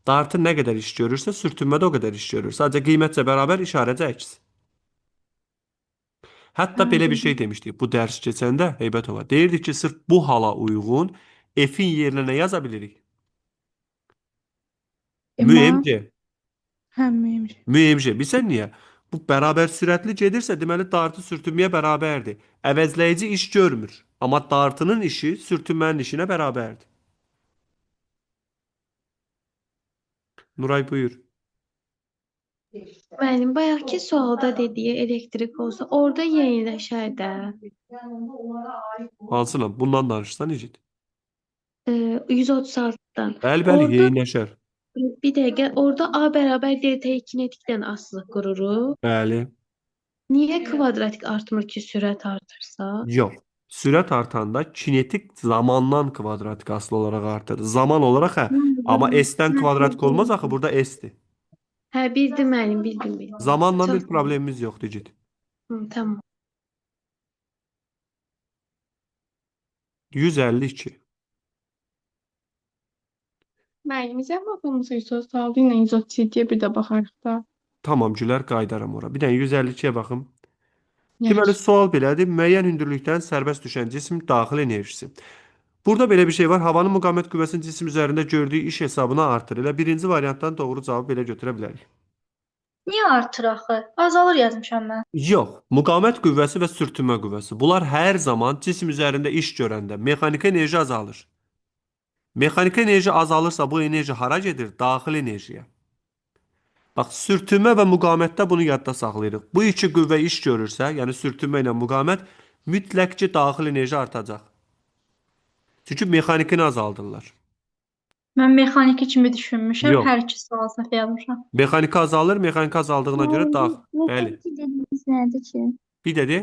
Dartı nə qədər iş görürsə, sürtünmə də o qədər iş görür. Sadəcə qiymətcə bərabər, işarəcə əks. Hətta belə bir şey demişdik bu dərs keçəndə Heybətova. Deyirdik ki, sırf bu hala uyğun F-in yerinə nə yaza bilirik? Müəmc. Həmməyim. Müəmc. Bilsən niyə? Bu bərabər sürətli gedirsə, deməli dartı sürtünməyə bərabərdir. Əvəzləyici iş görmür. Amma dartının işi sürtünmənin işinə bərabərdir. Nuray buyur. Müəllim, bayaqki sualda dediyi elektrik olsa, orada yeniləşər də. Hansına? Bundan danışsan necə? 136-dan. Bəli, bəli, Orada yeyinləşər. bir dəqiqə, orada A bərabər delta kinetikdən asılı qururuq. Bəli. Niyə kvadratik artmır ki, sürət artırsa? Yox. Sürət artanda kinetik zamandan kvadratik asılı olaraq artır. Zaman olaraq hə. Amma S-dən kvadratik olmaz axı, burada S-dir. Hə, bildim müəllim, bildim. Zamanla Çox bir problemimiz yoxdur, Cid. tamam. 152. Müəllim, bizə baxımız sualı ilə 137-yə bir də baxarıq da. Tamam, Gülər, qaydaram ora. Bir dənə 152-yə baxım. Yaxşı. Deməli, sual belədir. Müəyyən hündürlükdən sərbəst düşən cisim daxil enerjisi. Burada belə bir şey var. Havanın müqavimət qüvvəsinin cisim üzərində gördüyü iş hesabına artır. Elə birinci variantdan doğru cavabı belə götürə bilərik. Niyə artır axı? Azalır yazmışam mən. Yox, müqavimət qüvvəsi və sürtünmə qüvvəsi. Bunlar hər zaman cisim üzərində iş görəndə mexaniki enerji azalır. Mexaniki enerji azalırsa bu enerji hara gedir? Daxil enerjiyə. Bax, sürtünmə və müqavimətdə bunu yadda saxlayırıq. Bu iki qüvvə iş görürsə, yəni sürtünmə ilə müqavimət, mütləq ki, daxil enerji artacaq. Çünki mexanikini azaldırlar. Mən mexaniki kimi düşünmüşəm, Yox. hər iki sual səhv yazmışam. Mexaniki azalır, mexaniki azaldığına görə daxil. Bəli. Mexaniki dediğiniz nerede ki? Bir dedi.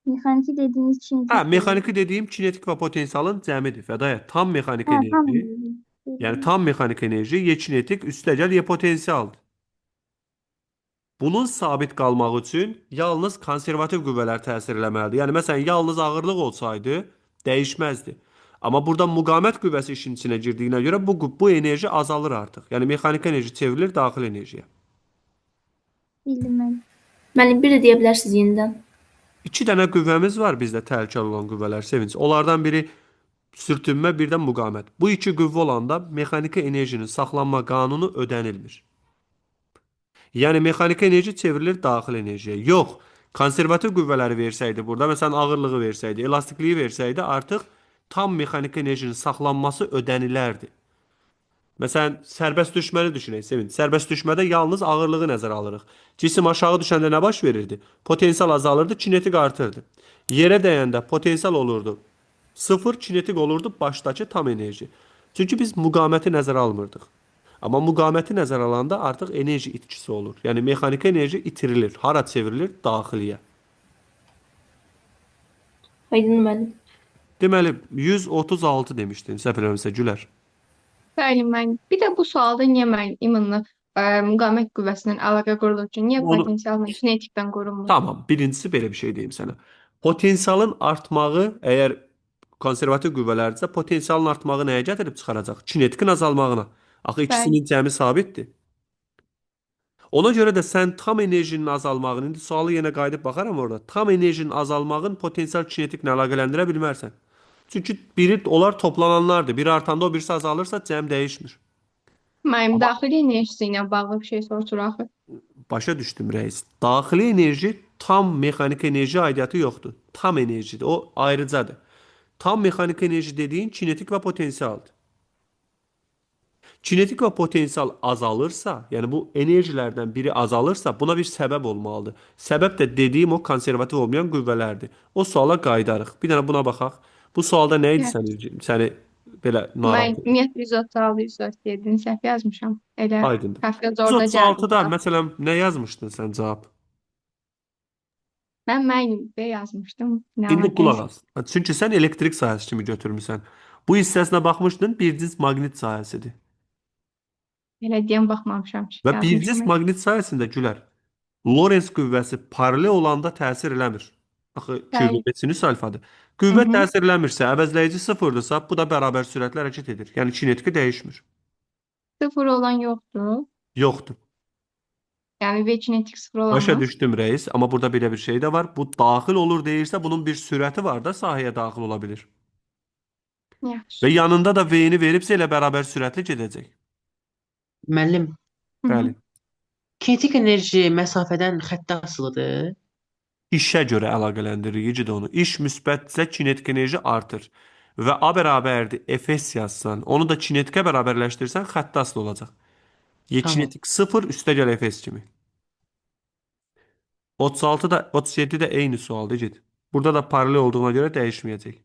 Mexaniki dediğiniz kinetik. Hə, mexaniki dediyim kinetik və potensialın cəmidir. Fədaya, tam mexaniki Ha, tamam. enerji. Yəni tam mexaniki enerji, Y kinetik, üstəgəl Y potensialdır. Bunun sabit qalmaq üçün yalnız konservativ qüvvələr təsir eləməlidir. Yəni məsələn, yalnız ağırlıq olsaydı dəyişməzdi. Amma burada müqavimət qüvvəsi işin içinə girdiyinə görə bu enerji azalır artıq. Yəni mexaniki enerji çevrilir daxil enerjiyə. Bildim ben. Müəllim, bir də deyə bilərsiniz yenidən. İki dənə qüvvəmiz var bizdə təhlükəli olan qüvvələr, sevinç. Onlardan biri sürtünmə, birdən müqavimət. Bu iki qüvvə olanda mexaniki enerjinin saxlanma qanunu ödənilmir. Yəni mexaniki enerji çevrilir daxil enerjiyə. Yox, konservativ qüvvələri versəydi burada, məsələn ağırlığı versəydi, elastikliyi versəydi, artıq tam mexaniki enerjinin saxlanması ödənilərdi. Məsələn, sərbəst düşməni düşünək, sevinç. Sərbəst düşmədə yalnız ağırlığı nəzərə alırıq. Cisim aşağı düşəndə nə baş verirdi? Potensial azalırdı, kinetik artırdı. Yerə dəyəndə potensial olurdu 0, kinetik olurdu başdakı tam enerji. Çünki biz müqaviməti nəzərə almırdıq. Amma müqaviməti nəzərə alanda artıq enerji itkisi olur. Yəni mexaniki enerji itirilir. Hara çevrilir? Daxiliyə. Aydın müəllim. Deməli 136 demişdin, səhv eləmirəmsə Gülər. Bəli, müəllim. Bir də bu sualda niyə müəllim imunlu müqavimət qüvvəsindən əlaqə qurulur ki, niyə Onu- potensialla kinetikdən qorunmur? Tamam, birincisi belə bir şey deyim sənə. Potensialın artmağı əgər konservativ qüvvələrdirsə, potensialın artmağı nəyə gətirib çıxaracaq? Kinetikin azalmağına. Axı ikisinin cəmi sabitdir. Ona görə də sən tam enerjinin azalmağını, indi sualı yenə qayıdıb baxaram orada. Tam enerjinin azalmağın potensial kinetiklə əlaqələndirə bilmərsən. Çünki biri onlar toplananlardır. Biri artanda o birisi azalırsa cəm dəyişmir. Müəllim, daxili enerjisi ilə bağlı bir şey soruşur axı. Başa düşdüm rəis. Daxili enerji tam mexaniki enerji aidiyyatı yoxdur. Tam enerjidir. O ayrıcadır. Tam mexaniki enerji dediyin kinetik və potensialdır. Kinetik və potensial azalırsa, yəni bu enerjilərdən biri azalırsa, buna bir səbəb olmalıdır. Səbəb də dediyim o konservativ olmayan qüvvələrdir. O suala qayıdarıq. Bir dənə buna baxaq. Bu sualda nə idi səni belə Mən narahat olur. ümumiyyətlə 136, 137-ni səhv yazmışam. Elə Aydındır. Kafka orada 136-da gəldi. məsələn nə yazmışdın sən cavab? Mən müəllimdə yazmışdım. Nə İndi əlaqə? qulaq as. Çünki sən elektrik sahəsi kimi götürmüsən. Bu hissəsinə baxmışdın, bircins maqnit sahəsidir. Elə deyən baxmamışam. Və Yazmışam. bircins maqnit sahəsində Gülər, Lorentz qüvvəsi paralel olanda təsir eləmir. Axı Bəli. kübün sinüs alfadır. Hı Qüvvə -hı. təsir eləmirsə, əvəzləyici sıfırdırsa, bu da bərabər sürətlə hərəkət edir. Yəni kinetiki dəyişmir. Sıfır olan yoxdur. Yoxdur. Yəni V kinetik sıfır Başa olamaz. düşdüm reis, amma burada belə bir şey də var. Bu daxil olur deyirsə, bunun bir sürəti var da sahəyə daxil ola bilir. Yaxşı. Və yanında da V-ni veribsə elə bərabər sürətli gedəcək. Müəllim, Hı -hı. Bəli. kinetik enerji məsafədən xəttə asılıdır. İşə görə əlaqələndiririk onu. İş müsbətsə kinetik enerji artır. Və A bərabərdir Fs yazsan, onu da kinetikə bərabərləşdirsən xəttə asılı olacaq. Y Tamam. kinetik 0 üstə gəl Fs kimi. 36 da 37 də eyni sualdır ged. Burada da paralel olduğuna görə dəyişməyəcək.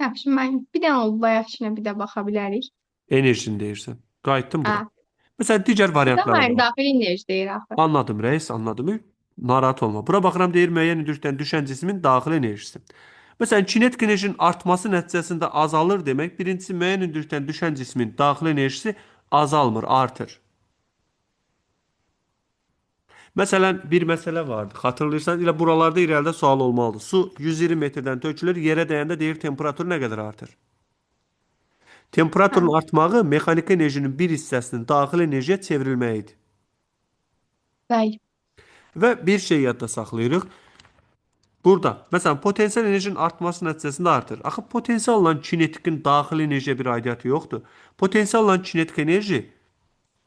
Yaxşı, mən bir dənə oldu bayaq işinə bir də baxa bilərik. Enerjini deyirsən. Qayıtdın bura. Hə. Məsələn, digər Bu da variantlara mənim bax. daxili enerji deyir axı. Anladım reis, anladım. Narahat olma. Bura baxıram deyir müəyyən hündürlükdən düşən cismin daxili enerjisi. Məsələn, kinetik enerjinin artması nəticəsində azalır demək, birincisi müəyyən hündürlükdən düşən cismin daxili enerjisi azalmır, artır. Məsələn, bir məsələ vardı. Xatırlayırsan, elə buralarda irəlidə sual olmalıdır. Su 120 metrdən tökülür, yerə dəyəndə deyir temperaturu nə qədər artır? Temperaturun artmağı mexaniki enerjinin bir hissəsinin daxili enerjiyə çevrilməyidir. Bəli. Və bir şey yadda saxlayırıq. Burada, məsələn, potensial enerjinin artması nəticəsində artır. Axı potensialla kinetikin daxili enerjiyə bir aidiyyatı yoxdur. Potensialla kinetik enerji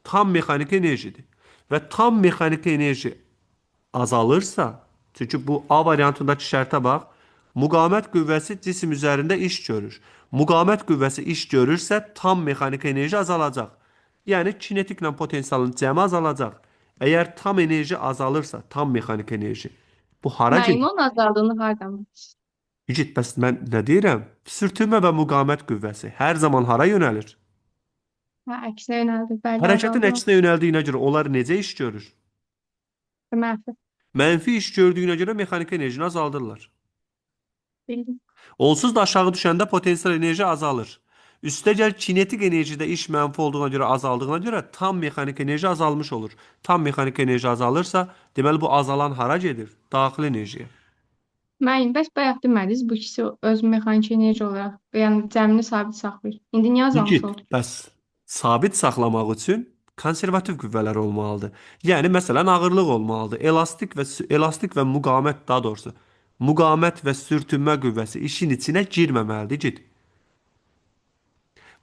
tam mexaniki enerjidir. Və tam mexaniki enerji azalırsa, çünki bu A variantındakı şərtə bax, müqavimət qüvvəsi cisim üzərində iş görür. Müqavimət qüvvəsi iş görürsə, tam mexaniki enerji azalacaq. Yəni kinetiklə potensialın cəmi azalacaq. Əgər tam enerji azalırsa, tam mexaniki enerji, bu hara gedir? Mənim onun azaldığını hardan bilirsən? Yigit, bəs mən nə deyirəm? Sürtünmə və müqavimət qüvvəsi hər zaman hara yönəlir? Hə, əksinə yönəldi. Bəli, Hərəkətin azaldı. əksinə yönəldiyinə görə onlar necə iş görür? Mənfi. Mənfi iş gördüyünə görə mexaniki enerjini azaldırlar. Bildim. Onsuz da aşağı düşəndə potensial enerji azalır. Üstəgəl kinetik enerjidə iş mənfi olduğuna görə azaldığına görə tam mexanik enerji azalmış olur. Tam mexanik enerji azalırsa, deməli bu azalan hara gedir? Daxili enerjiyə. Müəllim, bəs bayaq demədiniz bu ikisi öz mexaniki enerji olaraq, yəni cəmini sabit saxlayır. İndi niyə azalmış Yigit, oldu? bəs sabit saxlamaq üçün konservativ qüvvələr olmalıdır. Yəni məsələn ağırlıq olmalıdır. Elastik və müqavimət, daha doğrusu müqavimət və sürtünmə qüvvəsi işin içinə girməməlidir. Ged.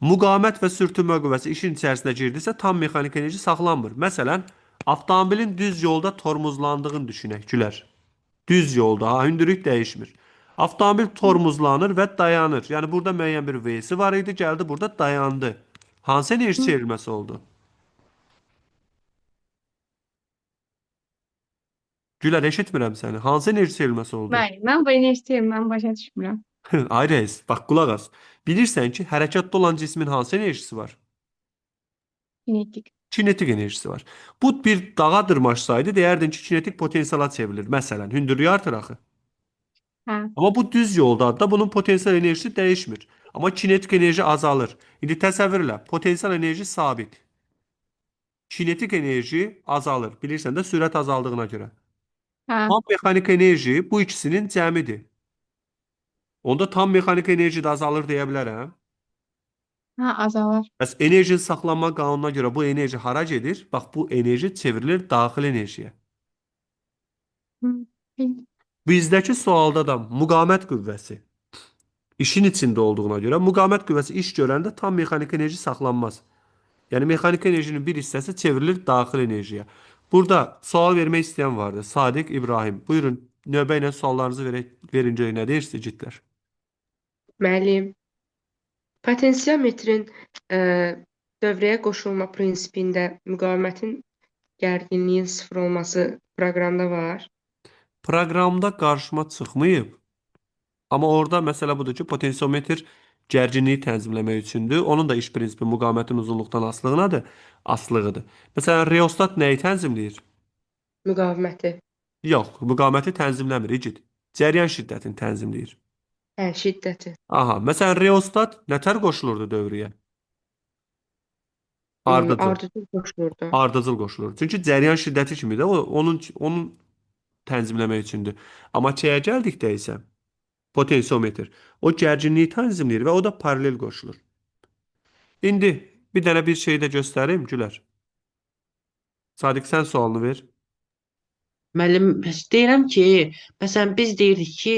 Müqavimət və sürtünmə qüvvəsi işin içərisinə girdisə tam mexanik enerji saxlanmır. Məsələn, avtomobilin düz yolda tormozlandığını düşünək, Gülər. Düz yolda, hündürlük dəyişmir. Avtomobil tormozlanır və dayanır. Yəni burada müəyyən bir V-si var idi, gəldi burada dayandı. Hansı enerji çevrilməsi oldu? Gülər, eşitmirəm səni. Hansı enerji çevrilməsi oldu? Müəllim, mən bu enerji mən başa düşmürəm. Ay reis, bax qulaq as. Bilirsən ki, hərəkətdə olan cismin hansı enerjisi var? Kinetik. Kinetik enerjisi var. Bu bir dağa dırmaşsaydı deyərdin ki, kinetik potensiala çevrilir. Məsələn, hündürlüyü artır axı. Hə. Amma bu düz yolda da bunun potensial enerjisi dəyişmir. Amma kinetik enerji azalır. İndi təsəvvür elə, potensial enerji sabit. Kinetik enerji azalır. Bilirsən də sürət azaldığına görə. Hə. Tam mexanik enerji bu ikisinin cəmidir. Onda tam mexanik enerji də azalır deyə bilərəm. Hə, azalar. Bəs enerjinin saxlanma qanununa görə bu enerji hara gedir? Bax bu enerji çevrilir daxili enerjiyə. Bildim. Bizdəki sualda da müqavimət qüvvəsi işin içində olduğuna görə müqavimət qüvvəsi iş görəndə tam mexanik enerji saxlanmaz. Yəni mexanik enerjinin bir hissəsi çevrilir daxili enerjiyə. Burada sual vermək istəyən vardı. Sadiq İbrahim. Buyurun növbə ilə suallarınızı verin görək nə deyirsiniz citlər. Müəllim, potensiometrin dövrəyə qoşulma prinsipində müqavimətin gərginliyin sıfır olması proqramda var. Proqramda qarşıma çıxmayıb. Amma orada məsələ budur ki, potensiometr Gərginliyi tənzimləmək üçündür. Onun da iş prinsipi müqamətin uzunluqdan asılığıdır. Məsələn, reostat nəyi tənzimləyir? Müqaviməti. Yox, müqaməti tənzimləmir, igid. Cəryan şiddətini tənzimləyir. Hə, şiddəti. Aha, məsələn, reostat nətər qoşulurdu dövrəyə? Ardıcıl. Ardıcıl qoşulurdu. Ardıcıl qoşulur. Çünki cəryan şiddəti kimi də onun tənzimləmək üçündür. Amma çəyə gəldikdə isə potensiometr o gərginliyi tənzimləyir və o da paralel qoşulur. İndi bir dənə bir şey də göstərim, Gülər. Sadiq, sən sualını ver. Müəllim, deyirəm ki, məsələn biz deyirdik ki,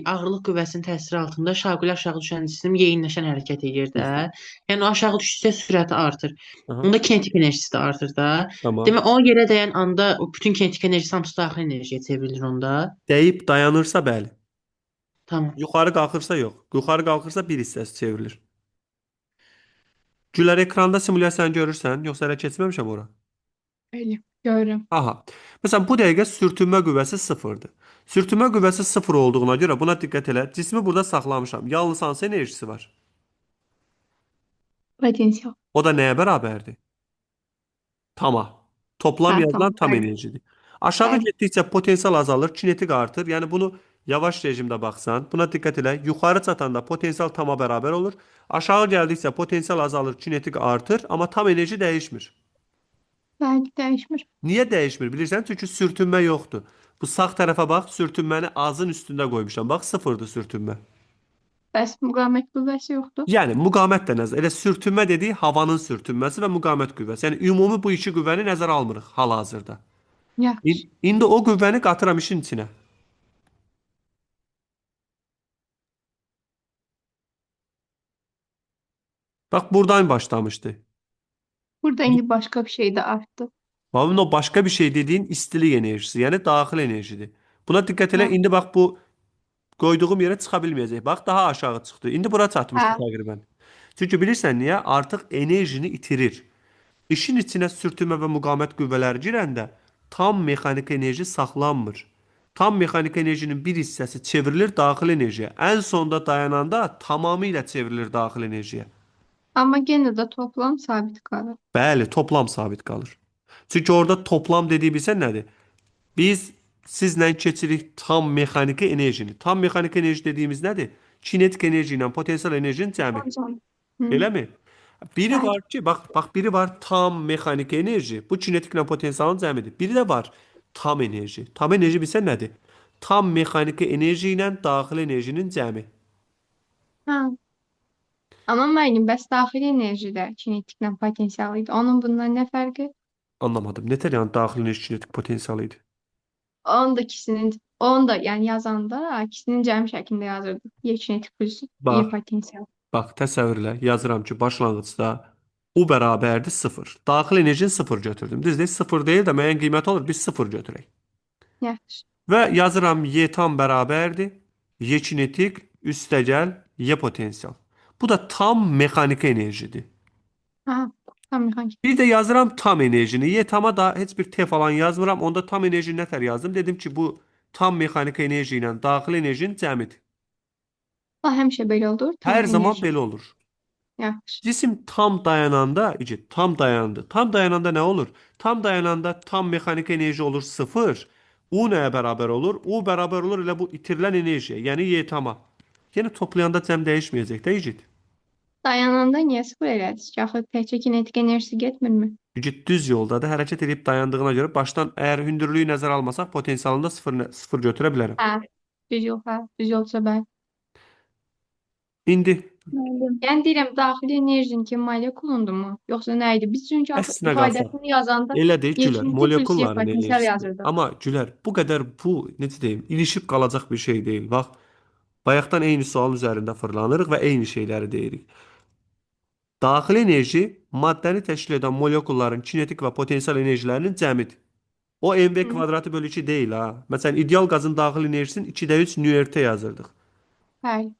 ağırlıq qüvvəsinin təsiri altında şaquli aşağı düşən cisim yeyinləşən hərəkət edir də. Yəni o aşağı düşsə sürəti artır. Aha, Onda kinetik enerjisi də artır da. tamam. Demək o yerə dəyən anda o bütün kinetik enerjisi hamısı daxili enerjiyə çevrilir onda. Dəyib dayanırsa bəli. Tamam. Yuxarı qalxırsa yox. Yuxarı qalxırsa bir hissəsi çevrilir. Gülər, ekranda simulyasiyanı görürsən, yoxsa hələ keçməmişəm ora? Bəli, görürəm. Aha. Məsələn, bu dəqiqə sürtünmə qüvvəsi sıfırdır. Sürtünmə qüvvəsi sıfır olduğuna görə buna diqqət elə. Cismi burada saxlamışam. Yalnız hansı enerjisi var? Potensial. O da nəyə bərabərdir? Tama. Toplam Hə, yazılan tam, tam bəli. enerjidir. Aşağı Bəli. getdikcə potensial azalır, kinetik artır. Yəni bunu yavaş rejimdə baxsan, buna diqqət elə. Yuxarı çatanda potensial tama bərabər olur. Aşağı gəldikcə potensial azalır, kinetik artır, amma tam enerji dəyişmir. Bəli, dəyişmir. Niyə dəyişmir bilirsən? Çünki sürtünmə yoxdur. Bu sağ tərəfə bax, sürtünməni azın üstündə qoymuşam. Bax, sıfırdır sürtünmə. Bəs müqavimət qüvvəsi yoxdur. Yəni müqavimət də nəzər. Elə sürtünmə dediyi havanın sürtünməsi və müqavimət qüvvəsi. Yəni ümumi bu iki qüvvəni nəzərə almırıq hal-hazırda. Yaxşı. İndi o qüvvəni qatıram işin içinə. Bax, buradan başlamışdı. Burada indi başqa bir şey də artdı. Babın o başqa bir şey dediyin istilik enerjisi, yəni daxil enerjidir. Buna diqqət elə. Hə. İndi bax bu qoyduğum yerə çıxa bilməyəcək. Bax, daha aşağı çıxdı. İndi bura çatmışdı Hə. təqribən. Çünki bilirsən niyə? Artıq enerjini itirir. İşin içinə sürtünmə və müqavimət qüvvələri girəndə tam mexaniki enerji saxlanmır. Tam mexaniki enerjinin bir hissəsi çevrilir daxil enerjiyə. Ən sonda dayananda tamamilə çevrilir daxil enerjiyə. Amma yenə də toplam sabit qalır. Bəli, toplam sabit qalır. Çünki orada toplam dediyi bilsən nədir? Biz sizlə keçirik tam mexaniki enerjini. Tam mexaniki enerji dediyimiz nədir? Kinetik enerji ilə potensial enerjinin cəmi. Hocam. Eləmi? Biri Bəli. var ki, bax biri var tam mexaniki enerji. Bu kinetiklə potensialın cəmidir. Biri də var tam enerji. Tam enerji bilsən nədir? Tam mexaniki enerji ilə daxili enerjinin cəmi. Hə. Amma müəllim, bəs daxili enerji də kinetiklə potensial idi. Onun bundan nə fərqi? Anlamadım. Nətər yəni daxili enerji kinetik potensialı idi? Onu da yəni yazanda ikisinin cəmi şəklində yazırdıq. Y kinetik plus Y Bax, potensial. bax təsəvvür elə. Yazıram ki, başlanğıcda U bərabərdir 0. Daxil enerjini 0 götürdüm. Düzdür? 0 deyil də müəyyən qiymət olur. Biz 0 götürək. Yaxşı. Və yazıram Y tam bərabərdir. Y kinetik üstəgəl Y potensial. Bu da tam mexaniki enerjidir. Ha, tam mexanik. Bir də yazıram tam enerjini. Y tama da heç bir T falan yazmıram. Onda tam enerji nətər yazdım? Dedim ki, bu tam mexaniki enerji ilə daxili enerjinin cəmidir. Ha, həmişə belə olur. Tam Hər zaman enerji. belə olur. Yaxşı. Cisim tam dayananda, tam dayandı. Tam dayananda nə olur? Tam dayananda tam mexaniki enerji olur 0. U nəyə bərabər olur? U bərabər olur elə bu itirilən enerjiyə, yəni Y tama. Yəni toplayanda cəm dəyişməyəcək də igid. Dayananda niyə sıfır elədiniz ki? Axı təkcə kinetik enerjisi getmirmi? İgid düz yoldadır. Hərəkət edib dayandığına görə başdan əgər hündürlüyü nəzərə almasaq potensialında 0 götürə bilərəm. Hə, düz yol, hə, düz yolsa bəli. İndi Müəllim. Yəni deyirəm, daxili enerjinin molekulundurmu? Yoxsa nə idi? Biz çünki axı əslinə qalsa ifadəsini yazanda elə deyil Y Gülər, kinetik plus Y molekulların potensial enerjisi. yazırdıq. Amma Gülər, bu qədər bu necə deyim, ilişib qalacaq bir şey deyil. Bax, bayaqdan eyni sualın üzərində fırlanırıq və eyni şeyləri deyirik. Daxili enerji maddəni təşkil edən molekulların kinetik və potensial enerjilərinin cəmidir. O mv Hı. kvadratı bölü 2 deyil ha. Məsələn, ideal qazın daxili enerjisini 2-də 3 nöRT yazırdıq. Bəli.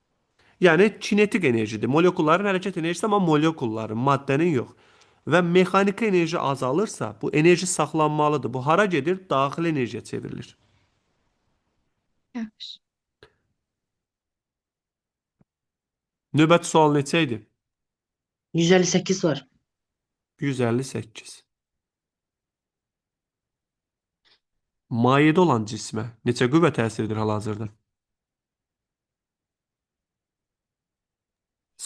Yəni kinetik enerjidir. Molekulların hərəkət enerjisi, amma molekulların, maddənin yox. Və mexaniki enerji azalırsa, bu enerji saxlanmalıdır. Bu hara gedir? Daxili enerjiyə çevrilir. Yaxşı. Növbəti sual neçə idi? 158 var. 158. Mayedə olan cismə neçə qüvvə təsir edir hal-hazırda?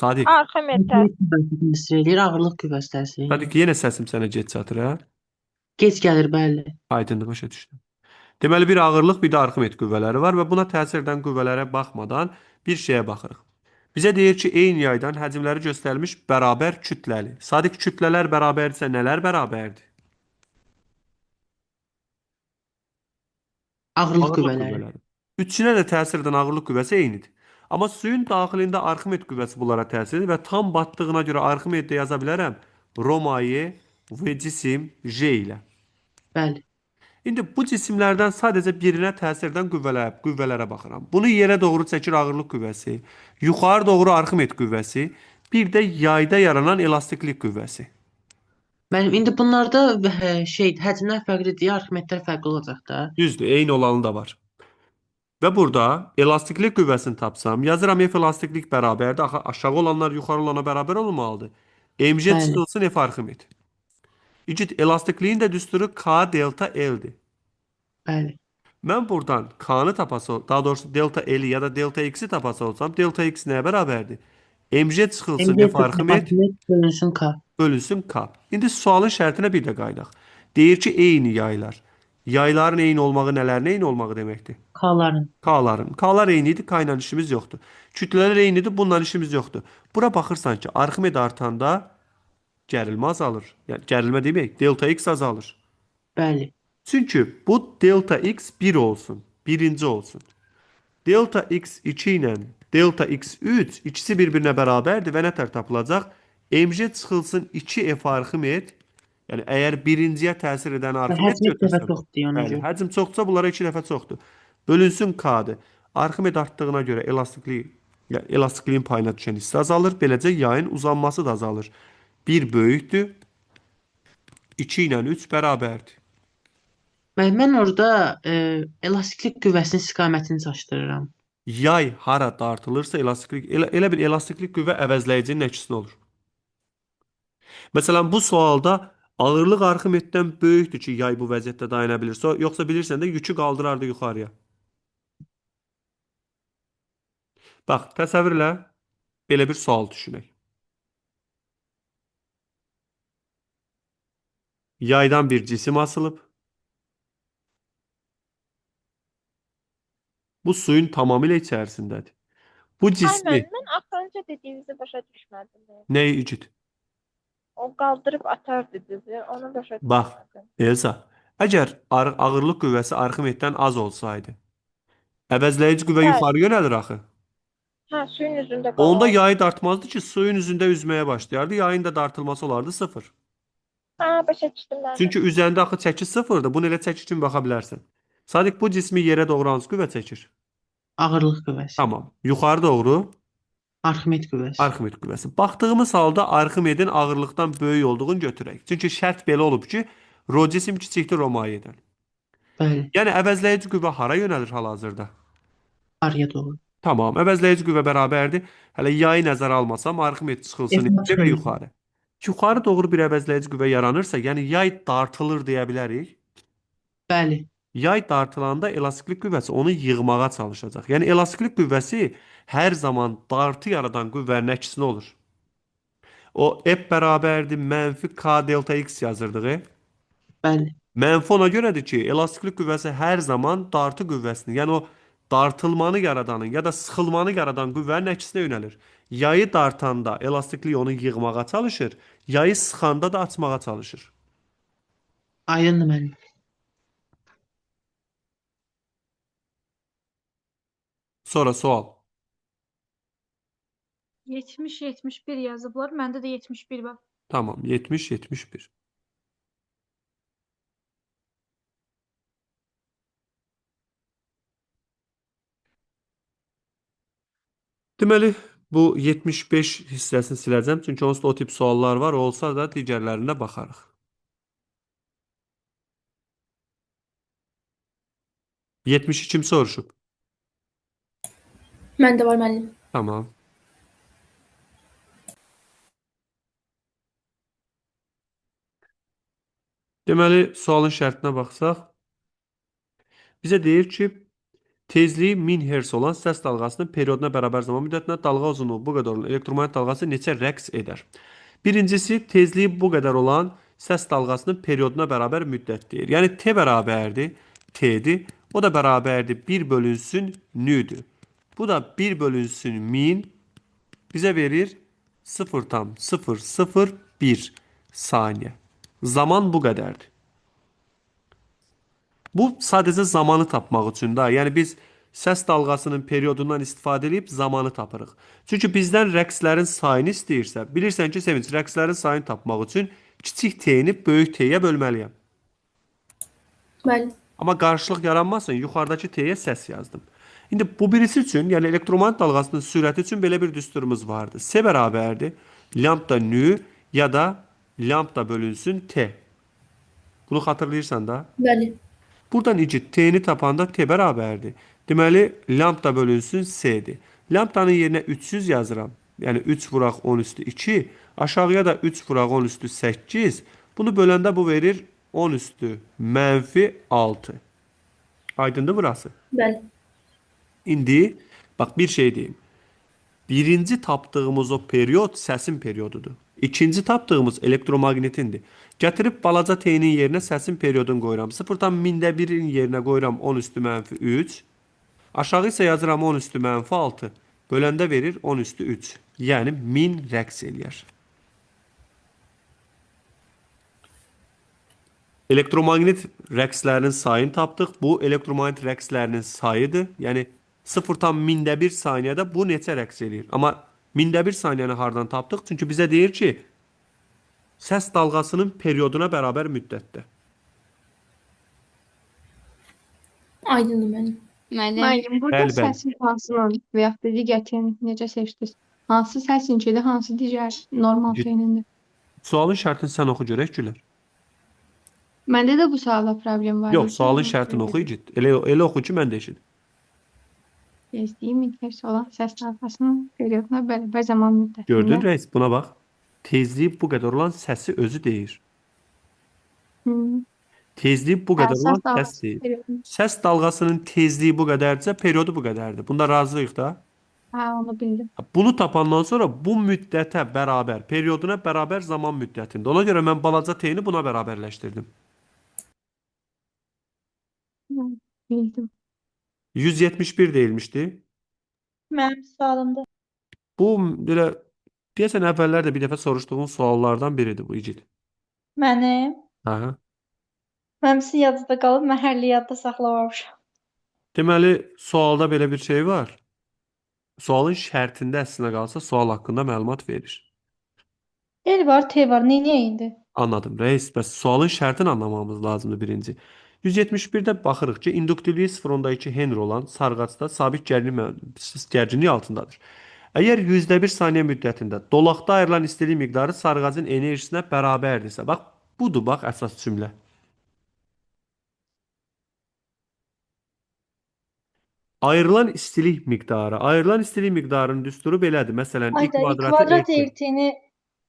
Sadiq. Arximetə. Təsir edir, ağırlıq qüvvəsi təsir edir. Sadiq, yenə səsim sənə gec çatır, hə? Gec gəlir, bəli. Aydındır, başa düşdüm. Deməli, bir ağırlıq, bir də Arximet qüvvələri var və buna təsir edən qüvvələrə baxmadan bir şeyə baxırıq. Bizə deyir ki, eyni yaydan həcmləri göstərilmiş bərabər kütləli. Sadiq, kütlələr bərabərdirsə nələr bərabərdir? Ağırlıq Ağırlıq qüvvələri. qüvvələri. Üçünə də təsir edən ağırlıq qüvvəsi eynidir. Amma suyun daxilində Arximet qüvvəsi bunlara təsir edir və tam batdığına görə Arximeddə yaza bilərəm Romaye və cisim J ilə. Bəli. İndi bu cisimlərdən sadəcə birinə təsir edən qüvvələrə baxıram. Bunu yerə doğru çəkir ağırlıq qüvvəsi, yuxarı doğru Arximet qüvvəsi, bir də yayda yaranan elastiklik qüvvəsi. Müəllim, indi bunlarda həcmlər fərqlidir, Arximedlər fərqli olacaq da. Düzdür, eyni olanı da var. Və burada elastiklik qüvvəsini tapsam, yazıram F elastiklik bərabərdir. Axı aşağı olanlar yuxarı olana bərabər olmalıdır. MJ Bəli. çıxılsın F Arximet. İcid elastikliyin də düsturu K delta L-dir. Bəli. Mən buradan K-nı tapası, daha doğrusu delta L-i ya da delta X-i tapası olsam, delta X nəyə bərabərdir? MJ çıxılsın F Arximet bölünsün K. bölünsün K. İndi sualın şərtinə bir də qaydaq. Deyir ki, eyni yaylar. Yayların eyni olmağı nələrin eyni olmağı deməkdir? K-ların. K-ların. K-lar eynidir, K ilə işimiz yoxdur. Kütlələr eynidir, bununla işimiz yoxdur. Bura baxırsan ki, Arximed artanda gərilmə azalır. Yəni gərilmə demək, delta X azalır. Bəli. Çünki bu delta X 1 olsun, birinci olsun. Delta X 2 ilə delta X 3, ikisi bir-birinə bərabərdir və nətər tapılacaq? MJ çıxılsın 2F Arximed, yəni əgər birinciyə təsir edən Arximed Həcm dəfə götürsəm, çoxdur ona bəli, görə. həcm çoxsa bunlara 2 dəfə çoxdur. Bölünsün K-dır. Arximed artdığına görə yəni elastikliyin payına düşən hissə azalır, beləcə yayın uzanması da azalır. 1 böyükdür, 2 ilə 3 bərabərdir. Mən orada elastiklik qüvvəsinin istiqamətini çaşdırıram. Yay hara dartılırsa elastiklik elə bir elastiklik qüvvə əvəzləyicinin əksinə olur. Məsələn, bu sualda ağırlıq Arximeddən böyükdür ki, yay bu vəziyyətdə dayana bilir. Yoxsa bilirsən də yükü qaldırardı yuxarıya. Bax, təsəvvür elə, belə bir sual düşünək. Yaydan bir cisim asılıb. Bu suyun tamamilə içərisindədir. Bu cismi Mən axırıncı dediyinizi başa düşmədim. nəyi icid? O qaldırıb atardı bizi, onu başa Bax, düşmədim. Elsa, əgər ağırlıq qüvvəsi Arximeddən az olsaydı, əvəzləyici qüvvə Bəli. yuxarı yönəlir axı. Hə, suyun üzündə Onda qalar. yayı dartmazdı ki, suyun üzündə üzməyə başlayardı. Yayın da dartılması olardı 0. Hə, başa düşdüm mən. Çünki üzərində axı çəki 0-dır. Bunu elə çəki kimi baxa bilərsən. Sadiq, bu cismi yerə doğru hansı qüvvə çəkir? Ağırlıq qüvvəsi. Tamam. Yuxarı doğru Arximed qüvvəsi. Arximed qüvvəsi. Baxdığımız halda Arximedin ağırlıqdan böyük olduğunu götürək. Çünki şərt belə olub ki, rho cisim kiçikdir rho mayedən. Bəli. Yəni əvəzləyici qüvvə hara yönəlir hal-hazırda? Arıya doğru. Tamam, əvəzləyici qüvvə bərabərdir. Hələ yayı nəzərə almasam, Arximed çıxılsın F incə və yuxarı. Yuxarı doğru bir əvəzləyici qüvvə yaranırsa, yəni yay dartılır deyə bilərik. Bəli. Yay dartılanda elastiklik qüvvəsi onu yığmağa çalışacaq. Yəni elastiklik qüvvəsi hər zaman dartı yaradan qüvvənin əksinə olur. O F bərabərdir mənfi K delta X yazırdıq. Bəli. Mənfi ona görədir ki, elastiklik qüvvəsi hər zaman dartı qüvvəsini, yəni o dartılmanı yaradanın ya da sıxılmanı yaradan qüvvənin əksinə yönəlir. Yayı dartanda elastiklik onu yığmağa çalışır, yayı sıxanda da açmağa çalışır. Aydındır müəllim. Sonra sual. 70-71 yazıblar. Məndə də 71 var. Tamam, 70-71. Deməli, bu 75 hissəsini siləcəm. Çünki onsuz da o tip suallar var. Olsa da digərlərinə baxarıq. 72 kim soruşub? Məndə var müəllim. Tamam. Deməli, sualın şərtinə baxsaq, bizə deyir ki, tezliyi 1000 Hz olan səs dalğasının perioduna bərabər zaman müddətinə dalğa uzunluğu bu qədər olan elektromagnet dalğası neçə rəqs edər? Birincisi, tezliyi bu qədər olan səs dalğasının perioduna bərabər müddət deyir. Yəni, T bərabərdir, T'dir. O da bərabərdir 1 bölünsün nüdür. Bu da 1 bölünsün 1000 bizə verir 0,001 saniyə. Zaman bu qədərdir. Bu sadəcə zamanı tapmaq üçün də. Yəni biz səs dalğasının periodundan istifadə edib zamanı tapırıq. Çünki bizdən rəqslərin sayını istəyirsə, bilirsən ki, Sevinç, rəqslərin sayını tapmaq üçün kiçik t-ni böyük t-yə bölməliyəm. Bəli. Amma qarşılıq yaranmasın, yuxarıdakı t-yə səs yazdım. İndi bu birisi üçün, yəni elektromagnet dalğasının sürəti üçün belə bir düsturumuz vardı. S bərabərdir lambda nü ya da lambda bölünsün t. Bunu xatırlayırsan da? Bəli. Buradan icid t'ni tapanda t bərabərdir. Deməli, lambda bölünsün s'dir. Lambdanın yerinə 300 yazıram. Yəni 3 vuraq 10 üstü 2. Aşağıya da 3 vuraq 10 üstü 8. Bunu böləndə bu verir 10 üstü mənfi 6. Aydındır burası? Bəli. İndi bax bir şey deyim. Birinci tapdığımız o periyod səsin periyodudur. İkinci tapdığımız elektromagnetindir. Gətirib balaca t-nin yerinə səsin periyodunu qoyuram. 0,1-in yerinə qoyuram 10 üstü mənfi 3. Aşağı isə yazıram 10 üstü mənfi 6. Böləndə verir 10 üstü 3. Yəni 1000 rəqs eləyər. Elektromagnet rəqslərinin sayını tapdıq. Bu elektromagnet rəqslərinin sayıdır. Yəni 0,1 saniyədə bu neçə rəqs eləyir? Amma 1/1000 saniyəni hardan tapdıq? Çünki bizə deyir ki, səs dalğasının perioduna bərabər müddətdə. Aydındır mənim. Müəllim, Müəllim, burada Bəli, bəli. səsin hansının və yaxud da digərini necə seçdiniz? Hansı səsinkidir, hansı digər normal Cid- şeyindir? Sualın şərtini sən oxu görək Gülər. Məndə də bu sualda problem var. Yox, sualın şərtini oxu icid. Elə oxu ki, mən də eşidim. Tezliyi 1000 Hz olan səs dalğasının perioduna bərabər zaman müddətində. Gördün rəis, buna bax. Tezliyi bu qədər olan səsi özü deyir. Hı. Tezliyi bu qədər Səs olan səs dalğası deyir. perioduna. Səs dalğasının tezliyi bu qədərdirsə, periodu bu qədərdir. Bunda razıyıq da. Hə, onu bildim. Bunu tapandan sonra bu müddətə bərabər, perioduna bərabər zaman müddətində. Ona görə mən balaca t-ni buna bərabərləşdirdim. Hı, bildim. 171 deyilmişdi. Mənim sualımda. Bu belə deyəsən əvvəllər də bir dəfə soruşduğun suallardan biridir bu icid. Mənim. Hə. Mənim yadda qalıb, mən hərli yadda saxlamamışam. Deməli, sualda belə bir şey var. Sualın şərtində əslinə qalsa sual haqqında məlumat verir. El var, T var. Neyə indi? Anladım, rəis. Bəs sualın şərtini anlamamız lazımdır birinci. 171-də baxırıq ki, induktivliyi 0,2 Henry olan sarğacda sabit gərginlik altındadır. Əgər %1 saniyə müddətində dolaqda ayrılan istilik miqdarı sarğacın enerjisinə bərabərdirsə, bax, budur bax əsas cümlə. Ayrılan istilik miqdarı. Ayrılan istilik miqdarının düsturu belədir. Məsələn, i Ayda, kvadratı kvadrat eksi. eğritini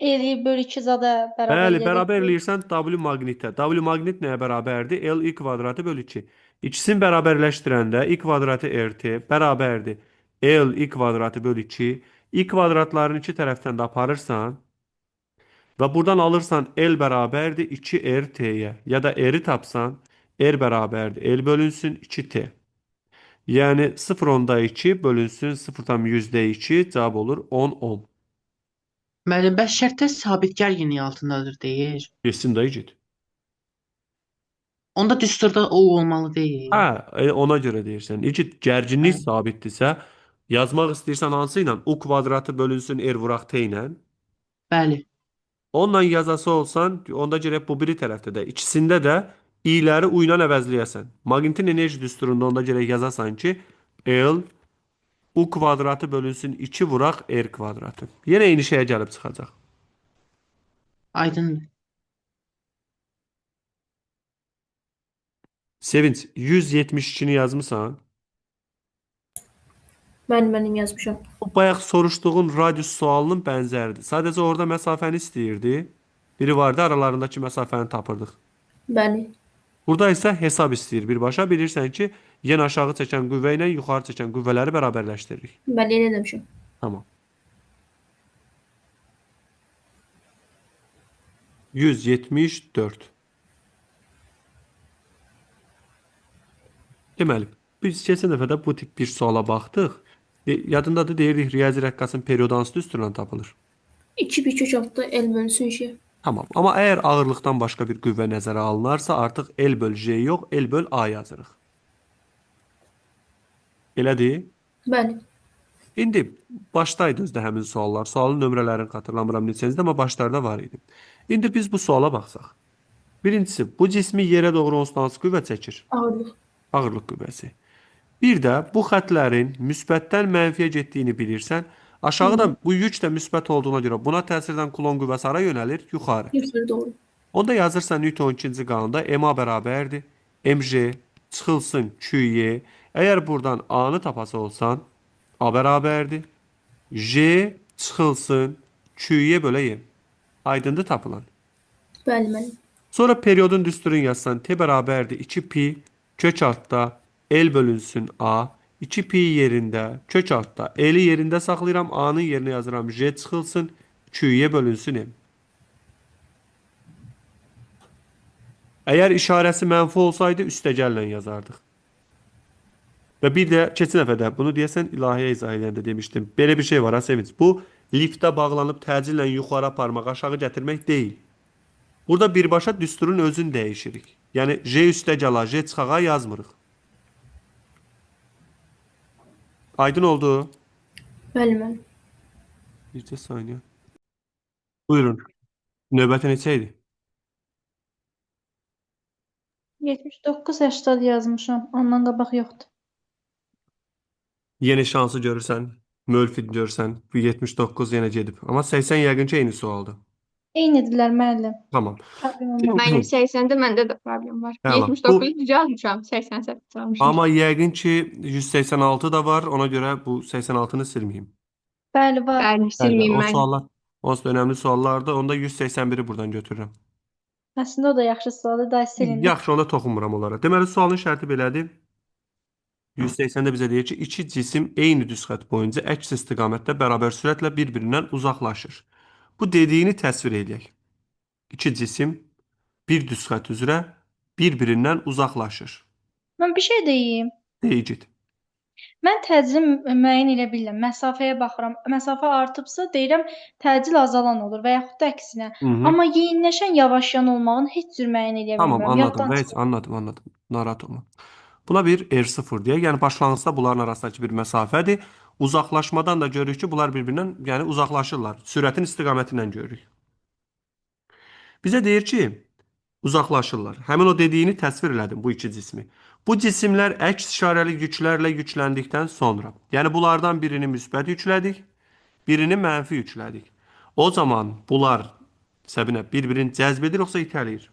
eləyib bölü 2 zada bərabər Bəli, eləyəcək. bərabər eləyirsən W maqnitə. W maqnit nəyə bərabərdir? L i kvadratı bölü 2. İkisini bərabərləşdirəndə i kvadratı RT bərabərdir. L i kvadratı bölü 2. I kvadratların iki tərəfdən də aparırsan və buradan alırsan L bərabərdir 2RT-yə ya da R-i tapsan R bərabərdir L bölünsün 2T. Yəni 0,2 bölünsün 0,2 cavab olur 10 ohm. Müəllim, bəs şərtdə sabit gərginlik altındadır deyir. Kesin də icid. Onda düsturda o olmalı deyil. Hə, ona görə deyirsən. İcid gərginlik sabitdirsə, yazmaq istəyirsən hansı ilə? U kvadratı bölünsün R vuraq T ilə. Bəli. Onunla yazası olsan, onda gərək bu biri tərəfdə də, ikisində də i'ləri u ilə əvəzləyəsən. Maqnitin enerji düsturunda onda gərək yazasan ki, L u kvadratı bölünsün 2 vuraq R kvadratı. Yenə eyni şeyə gəlib çıxacaq. Aydındır. Sevinç, 172-ni yazmısan? Mənim yazmışam. O bayaq soruşduğun radius sualının bənzəridir. Sadəcə orada məsafəni istəyirdi. Biri vardı, aralarındakı məsafəni tapırdıq. Bəli. Burada isə hesab istəyir birbaşa. Bilirsən ki, yen aşağı çəkən qüvvə ilə yuxarı çəkən qüvvələri bərabərləşdiririk. Bəli, elə demişəm. Tamam. 174. Deməli, biz keçən dəfə də bu tip bir suala baxdıq. Yadındadır, deyirdik riyazi rəqqasın periodu hansı düsturla tapılır? 2 bir kök altı L bölünsün J. Tamam. Amma əgər ağırlıqdan başqa bir qüvvə nəzərə alınarsa, artıq L böl J yox, L böl A yazırıq. Elədir? Bəli. İndi başdaydı özdə həmin suallar. Sualın nömrələrini xatırlamıram neçənizdə, amma başlarda var idi. İndi biz bu suala baxsaq. Birincisi, bu cismi yerə doğru onsuz hansı qüvvə çəkir? Ağırlıq. Ağırlıq qüvvəsi. Bir də bu xətlərin müsbətdən mənfiyə getdiyini bilirsən. Aşağıda bu yük də müsbət olduğuna görə buna təsirdən kulon qüvvəsi hara yönəlir? Yuxarı. Yuxarı doğru. Onda yazırsan Newton ikinci qanunda MA bərabərdir. MJ çıxılsın QY. Əgər buradan A-nı tapası olsan, A bərabərdir. J çıxılsın QY bölə Y. Aydındır tapılan. Bəli, bəli. Sonra periodun düsturunu yazsan T bərabərdir 2pi kök altda L bölünsün A. 2pi yerində kök altda L-i yerində saxlayıram. A-nın yerinə yazıram J çıxılsın QY bölünsün M. Əgər işarəsi mənfi olsaydı üstəgəllə yazardıq. Və bir də keçən dəfə də bunu deyəsən ilahiyyə izah edəndə demişdim. Belə bir şey var ha Sevinç. Bu liftə bağlanıb təcillə yuxarı aparmaq, aşağı gətirmək deyil. Burada birbaşa düsturun özünü dəyişirik. Yəni J üstəgəla, J çıxağa yazmırıq. Aydın oldu? Bəli, bəli. Bircə saniyə. Buyurun. Növbəti neçə idi? 79-80 yazmışam. Ondan qabaq yoxdur. Yeni şansı görürsən, mölfid görsən, bu 79 yenə gedib. Amma 80 yəqin ki eyni sualdır. Eynidirlər müəllim. Tamam. Problem olmaz. Mənim 80-də məndə də problem var. Əla. 79 düz yazmışam, 88 yazmışam. Amma yəqin ki 186 da var, ona görə bu 86-nı silməyim. Bəli, var. Bəli, silməyim O mən. suallar, onsuz da önəmli suallardır. Onda 181-i buradan götürürəm. Əslində o da yaxşı sualdır. Daha silindi. Yaxşı, onda toxunmuram onlara. Deməli, sualın şərti belədir. 180-də bizə deyir ki, iki cisim eyni düz xətt boyunca əks istiqamətdə bərabər sürətlə bir-birindən uzaqlaşır. Bu dediyini təsvir edək. İki cisim bir düz xətt üzrə bir-birindən uzaqlaşır. Mən bir şey deyim. Deyicid. Mən təcili müəyyən edə bilirəm. Məsafəyə baxıram. Məsafə artıbsa deyirəm təcil azalan olur və yaxud da əksinə. Amma yeyinləşən yavaşlayan olmağın heç cür müəyyən edə Tamam, bilmirəm. anladım. Yaddan Heç anladım. Narahat olma. Buna bir R0 deyək. Yəni başlanğıcda bunların arasındakı bir məsafədir. Uzaqlaşmadan da görürük ki, bunlar bir-birindən, yəni uzaqlaşırlar. Sürətin istiqamətindən görürük. Bizə deyir ki, uzaqlaşırlar. Həmin o dediyini təsvir elədim bu iki cismi. Bu cisimlər əks işarəli yüklərlə yükləndikdən sonra, yəni bunlardan birini müsbət yüklədik, birini mənfi yüklədik. O zaman bunlar Səbinə bir-birini cəzb edir yoxsa itələyir?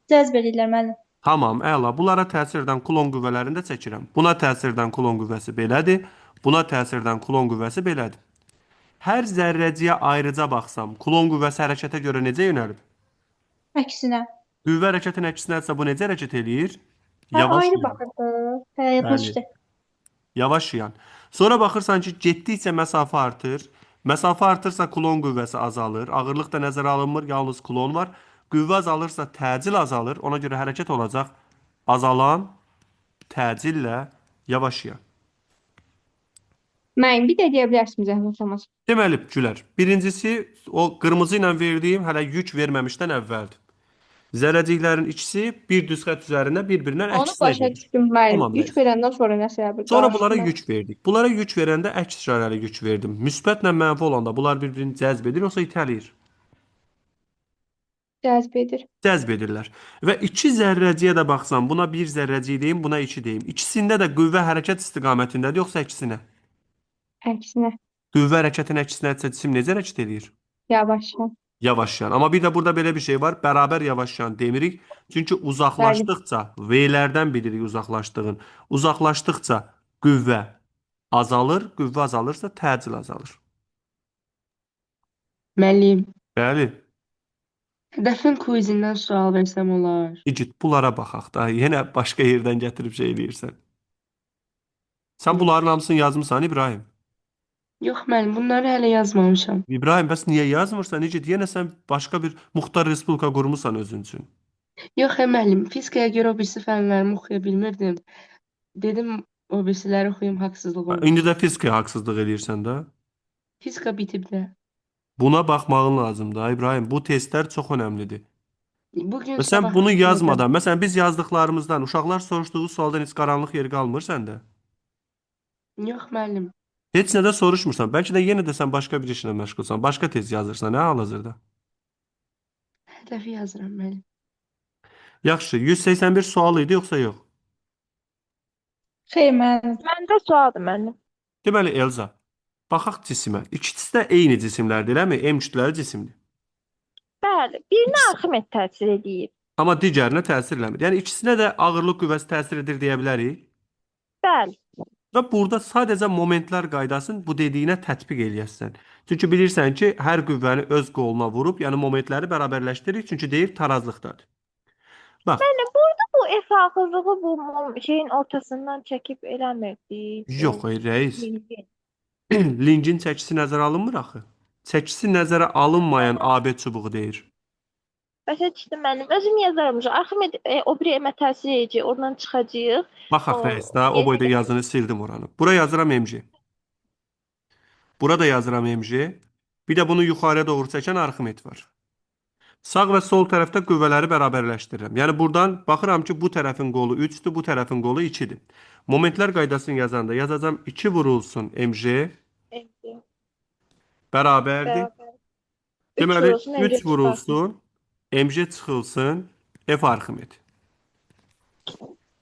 cəzb edirlər müəllim. Tamam, əla. Bunlara təsirdən kulon qüvvələrini də çəkirəm. Buna təsirdən kulon qüvvəsi belədir, buna təsirdən kulon qüvvəsi belədir. Hər zərrəciyə ayrıca baxsam, kulon qüvvəsi hərəkətə görə necə yönəlib? Əksinə. Qüvvə hərəkətin əksinədirsə bu necə hərəkət eləyir? Hə, Yavaş ayrı yürür. baxırdı. Hə, yadına Bəli. düşdü. Yavaş yan. Sonra baxırsan ki, getdikcə məsafə artır. Məsafə artırsa kulon qüvvəsi azalır. Ağırlıq da nəzərə alınmır, yalnız kulon var. Qüvvə azalırsa təcil azalır. Ona görə hərəkət olacaq azalan, təcillə yavaşayan. Müəllim, bir də deyə bilərsiniz zəhmət olmasa. Deməli, Gülər, birincisi o qırmızı ilə verdiyim hələ yük verməmişdən əvvəldir. Zərrəciklərin ikisi bir düz xətt üzərində bir-birindən Onu əksinə başa gedir. düşdüm müəllim. Tamam, Yük verəndən sonra nə səbəb? Sonra bunlara yük verdik. Bunlara yük verəndə əks işarəli yük verdim. Müsbətlə mənfi olanda bunlar bir-birini cəzb edir yoxsa itələyir? Cəzb edir. Cəzb edirlər. Və iki zərrəciyə də baxsam, buna bir zərrəcik deyim, buna iki deyim. İkisində də qüvvə hərəkət istiqamətindədir yoxsa əksinə? Əksinə. Qüvvə hərəkətin əksinədirsə cisim necə hərəkət edir? Yavaşlan. Yavaşlayan. Amma bir də burada belə bir şey var. Bərabər yavaşlayan demirik. Çünki uzaqlaşdıqca V-lərdən bilirik uzaqlaşdığın. Uzaqlaşdıqca qüvvə azalır. Qüvvə azalırsa təcil azalır. Müəllim, Bəli. Hədəfin quizindən sual versəm olar. İcit, bunlara baxaq da. Yenə başqa yerdən gətirib şey eləyirsən. Sən bunların hamısını yazmısan İbrahim. Yox müəllim, bunları hələ yazmamışam. İbrahim, bəs niyə yazmırsan? İcit, yenə sən başqa bir muxtar respublika qurmusan özün üçün. Yox müəllim, fizikaya görə o birisi fənlərimi oxuya bilmirdim. Dedim o birisiləri oxuyum, haqsızlıq olmasın. İndi də fizikaya haqsızlıq eləyirsən də. Fizika bitib də. Buna baxmağın lazımdır İbrahim. Bu testlər çox önəmlidir. Bugün Və sən sabah bunu yazdım. yazmadan, məsələn biz yazdıqlarımızdan, uşaqlar soruşduğu sualdan heç qaranlıq yer qalmır səndə. Yox müəllim. Heç nədə soruşmursan. Bəlkə də yenə də sən başqa bir işlə məşğulsan. Başqa tez yazırsan, hə hal-hazırda. Hədəfi yazıram müəllim. Yaxşı, 181 sual idi yoxsa yox? Xeyr, müəllim. Məndə sualdır müəllim. Deməli Elza, baxaq cisimə. İkisi də eyni cisimlərdir, eləmi? M kütləli cisimdir. Bəli, birinə Arximed təsir edir. Amma digərinə təsir eləmir. Yəni ikisinə də ağırlıq qüvvəsi təsir edir deyə bilərik. Bəli. Və burada sadəcə momentlər qaydasını bu dediyinə tətbiq eləyəsən. Çünki bilirsən ki, hər qüvvəni öz qoluna vurub, yəni momentləri bərabərləşdiririk, çünki deyir tarazlıqdadır. Bax, Müəllim, burada bu F axızlığı bu şeyin ortasından çəkib eləmirdi. yox ey rəis. Linki. Lingin çəkisi nəzərə alınmır axı. Çəkisi nəzərə alınmayan AB çubuğu deyir. Başa düşdüm müəllim. Özüm yazaram. Arximed o biri emə təsir edəcək. Oradan çıxacağıq. Baxaq rəis, daha o boyda yazını sildim oranı. Bura yazıram MG. Burada yazıram MG. Bir də bunu yuxarıya doğru çəkən Arximed var. Sağ və sol tərəfdə qüvvələri bərabərləşdirirəm. Yəni buradan baxıram ki, bu tərəfin qolu 3-dür, bu tərəfin qolu 2-dir. Momentlər qaydasını yazanda yazacağam 2 vurulsun MG bərabərdir. Deməli 3 vurulsun MG çıxılsın F Arximed.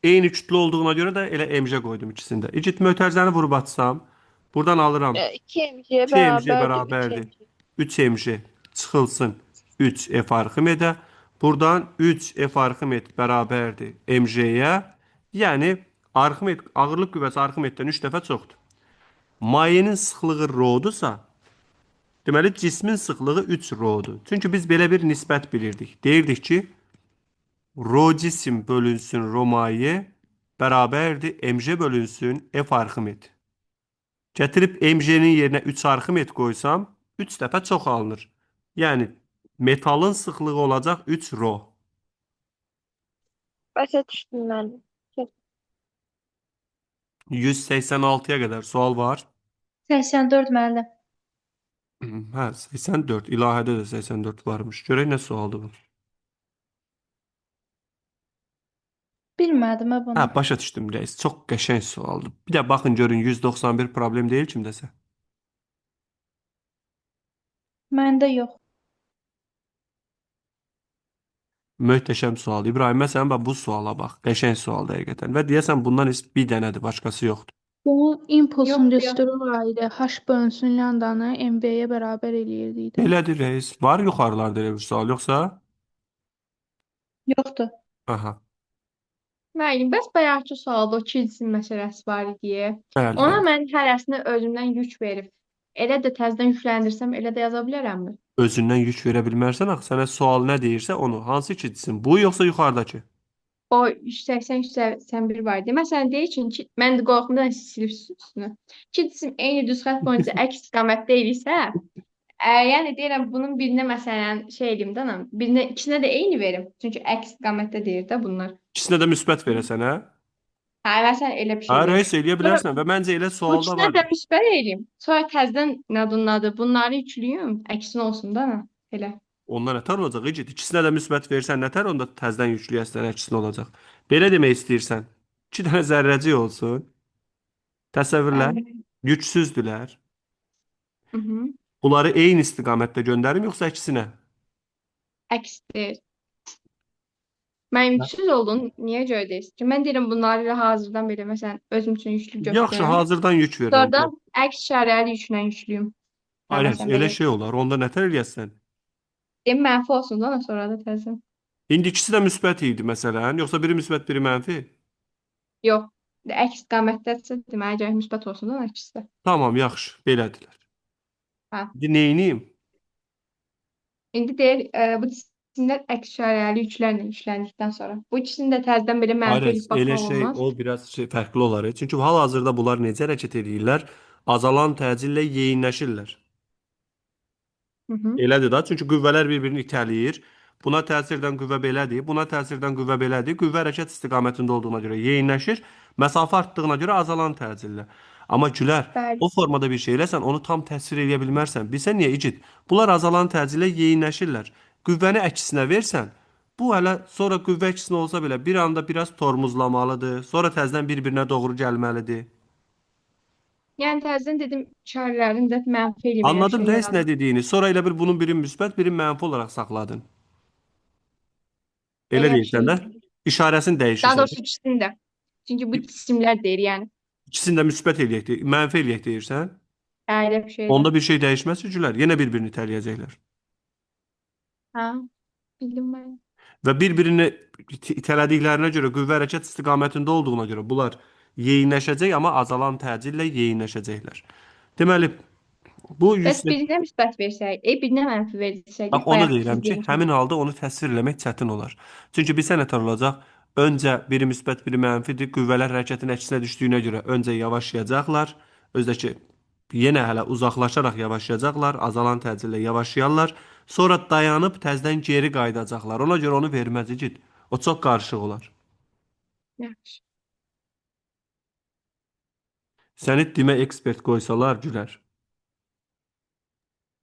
Eyni kütlə olduğuna görə də elə MG qoydum ikisində. İcit mötərizəni vurub atsam, buradan alıram 2 mg 2 MG bərabərdir. 3 MG çıxılsın 3 F Arximedə. Buradan 3 F Arximed bərabərdir MG-yə. Yəni Arximed, ağırlıq qüvvəsi Arximeddən 3 dəfə çoxdur. Mayenin sıxlığı rho-dursa, deməli cismin sıxlığı 3 rho-dur. Çünki biz belə bir nisbət bilirdik. Deyirdik ki, rho cisim bölünsün rho maye bərabərdir MG bölünsün F Arximed. Gətirib MG-nin yerinə 3 Arximed qoysam, 3 dəfə çox alınır. Yəni metalın sıxlığı olacaq 3 rho. Başa düşdüm müəllim. 186-ya qədər sual var. 84 müəllim. Hə, 84. İlahədə də 84 varmış. Görək nə sualdır bu. Bilmədim bunu. Hə, başa düşdüm reis. Çox qəşəng sualdır. Bir də baxın görün 191 problem deyil kimdəsə. Məndə yox. Möhtəşəm sual. İbrahim, məsələn bax bu suala bax. Qəşəng sualdır həqiqətən. Və deyəsən bundan heç bir dənədir, başqası yoxdur. Bu impulsun Yox, düsturu var idi. H bölünsün lambdanı MB-yə bərabər eləyirdi. Belədir reis. Var yuxarılarda elə bir sual yoxsa? Yoxdur. Aha. Müəllim, bəs bayaqki sualda o cisim məsələsi var idi. Bəli. Ona mən hərəsini özümdən yük verib, elə də təzədən yükləndirsəm, elə də yaza bilərəmmi? Özündən yük verə bilmərsən axı. Sənə sual nə deyirsə onu. Hansı iki cisim? Bu yoxsa yuxarıdakı? O 180-181 var idi. Məsələn, deyir ki, mən də qorxumdan silib üstünü. İki cisim eyni düz xətt boyunca əks istiqamətdə idisə, yəni deyirəm bunun birinə məsələn şey eləyim də, birinə ikisinə də eyni verim. Çünki əks istiqamətdə deyir də bunlar. İkisinə də müsbət verəsən, hə? Hə, məsələn elə bir şey. Hə, verim. reis eləyə bilərsən və məncə elə Bu sualda ikisinə var. də müsbət eləyim. Sonra təzədən nədir? Bunları yüklüyüm, əksin olsun da elə. Ondan nətər olacaq? İcid. İkisinə də müsbət versən nətər onda təzədən yükləyəsən əksin olacaq. Belə demək istəyirsən. 2 dənə zərrəcik olsun. Təsəvvürlə. Yüksüzdülər. Mhm. Bunları eyni istiqamətdə göndərim yoxsa əksinə? Əksdir. Mən yüksüz oldum. Niyə görə deyirsən ki? Mən deyirəm bunları elə hazırdan belə məsələn özüm üçün yüklü götürürəm. Yaxşı, hazırdan yük verirəm. Sonradan əks işarəli yüklə yüklüyüm. Hayır, Məsələn, elə belə. şey olar. Onda nətər eləyəsən? Deyim mənfi olsun da sonra da təzə. İndi ikisi də müsbət idi məsələn, yoxsa biri müsbət, biri mənfi? Yox. Əks istiqamətdəsə deməli gərək müsbət olsun da ikisi də. Tamam, yaxşı. Belədilər. Hə. İndi neyniyim? İndi deyir bu cisimlər əks işarəli yüklərlə yükləndikdən sonra. Bu ikisini də təzədən belə Hayır, mənfi edib elə baxmaq şey olmaz. o biraz fərqli olar. Çünki hal-hazırda bunlar necə hərəkət edirlər? Azalan təcillə yeyinləşirlər. Hı -hı. Elədir da, çünki qüvvələr bir-birini itələyir. Buna təsir edən qüvvə belədir, buna təsir edən qüvvə belədir. Qüvvə hərəkət istiqamətində olduğuna görə yeyinləşir, məsafə artdığına görə azalan təcillə. Amma Gülər, Bəli. o formada bir şey eləsən, onu tam təsvir edə bilmərsən. Bilsən niyə İcid? Bunlar azalan təcillə yeyinləşirlər. Qüvvəni əksinə versən, bu hələ sonra qüvvə əksinə olsa belə bir anda biraz tormozlamalıdır, sonra təzədən bir-birinə doğru gəlməlidir. Yəni təzədən dedim işarələrin də mənfi eləyib elə bir Anladım şey da heç nə yaradır. dediyini. Sonra elə bir bunun biri müsbət, biri mənfi olaraq saxladın. Elə Elə bir deyirsən şey. də. İşarəsini Daha dəyişirsən. doğrusu ikisini də. Çünki bu cisimlər deyir, yəni. İkisini də müsbət eləyək, mənfi eləyək deyirsən. Elə bir şey də. Onda bir şey dəyişməz güclər. Yenə bir-birini itələyəcəklər. Hə, bildim mən. Və bir-birini itələdiklərinə görə, qüvvə hərəkət istiqamətində olduğuna görə bunlar yeyinləşəcək, amma azalan təcillə yeyinləşəcəklər. Deməli, bu Bəs 100 birinə müsbət versək, birinə mənfi versək, Bax onu bayaq deyirəm siz ki, deyirsiniz. həmin halda onu təsvir eləmək çətin olar. Çünki bilsə nətər olacaq? Öncə biri müsbət, biri mənfidir. Qüvvələr hərəkətin əksinə düşdüyünə görə öncə yavaşlayacaqlar. Özdəki yenə hələ uzaqlaşaraq yavaşlayacaqlar, azalan təcillə yavaşlayarlar. Sonra dayanıb təzədən geri qayıdacaqlar. Ona görə onu verməz İcid. O çox qarışıq olar. Yaxşı. Səni demə ekspert qoysalar gülər.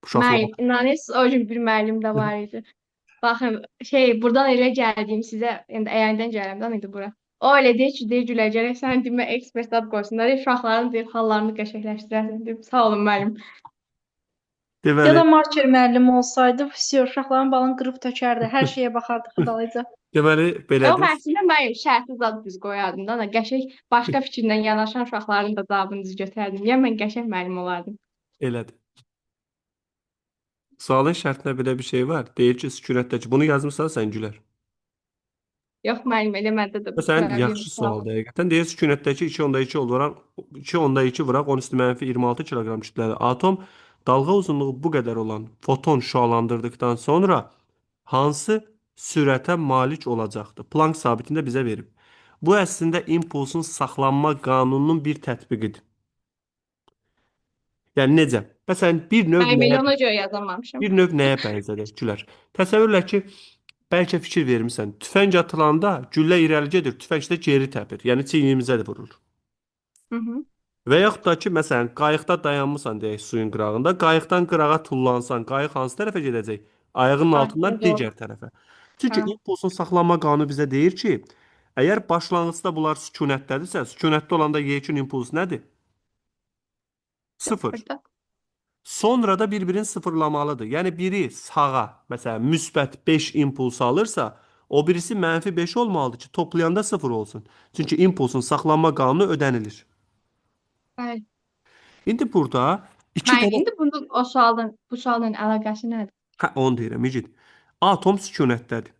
Uşaqlar. Müəllim, inanırsınız, o gün bir müəllim də var idi. Baxın, buradan elə gəldim sizə, yəni əyəndən gəlirəm idi bura. O elə deyir ki, deyir Gülər, gərək sən demə ekspert ad qoysunlar, uşaqların deyir hallarını qəşəngləşdirərsən. Deyir, sağ olun müəllim. Ya Deməli, da marker müəllim olsaydı, vəsiyo, uşaqların balını qırıb tökərdi. Hər şeyə baxardı xıdalayca. deməli O belədir. əslində müəllim şərtsiz ad düz qoyardım da, qəşəng başqa fikirlə yanaşan uşaqların da cavabını düz götürərdim. Yəni mən qəşəng müəllim olardım. Elədir. Sualın şərtində belə bir şey var. Deyir ki, sükunətdəki. Bunu yazmısan sən Gülər. Yox müəllim, elə məndə də Məsələn, problem yaxşı var. sualdır həqiqətən. Deyir sükunətdəki 2.2 vuraq 2.2 vuraq 10 üstü mənfi 26 kiloqram kütləli atom dalğa uzunluğu bu qədər olan foton şüalandırdıqdan sonra hansı sürətə malik olacaqdır? Planck sabitində bizə verib. Bu əslində impulsun saxlanma qanununun bir tətbiqidir. Yəni necə? Məsələn, bir növ Müəllim, elə nəyə ona görə yazamamışam. bir növ nəyə bənzədir Gülər? Təsəvvürlə ki, bəlkə fikir vermisən. Tüfəng atılanda güllə irəli gedir, tüfəng də geri təpir. Yəni çiynimizə də vurur. Hı -hı. Və yaxud da ki, məsələn, qayıqda dayanmısan deyək suyun qırağında, qayıqdan qırağa tullansan, qayıq hansı tərəfə gedəcək? Ayağının altından Aydın, doğru. digər tərəfə. Çünki Hə. impulsun saxlanma qanunu bizə deyir ki, əgər başlanğıcda bunlar sükunətdədirsə, sükunətdə olanda yekun impuls nədir? Sıfır. Burada. Sonra da bir-birini sıfırlamalıdır. Yəni biri sağa, məsələn, müsbət 5 impuls alırsa, o birisi mənfi 5 olmalıdır ki, toplayanda 0 olsun. Çünki impulsun saxlanma qanunu ödənilir. Bəli. İndi burada iki Müəllim, dənə indi bunun bu sualın əlaqəsi nədir? hə onu deyirəm Mecid. Atom sükunətdədir.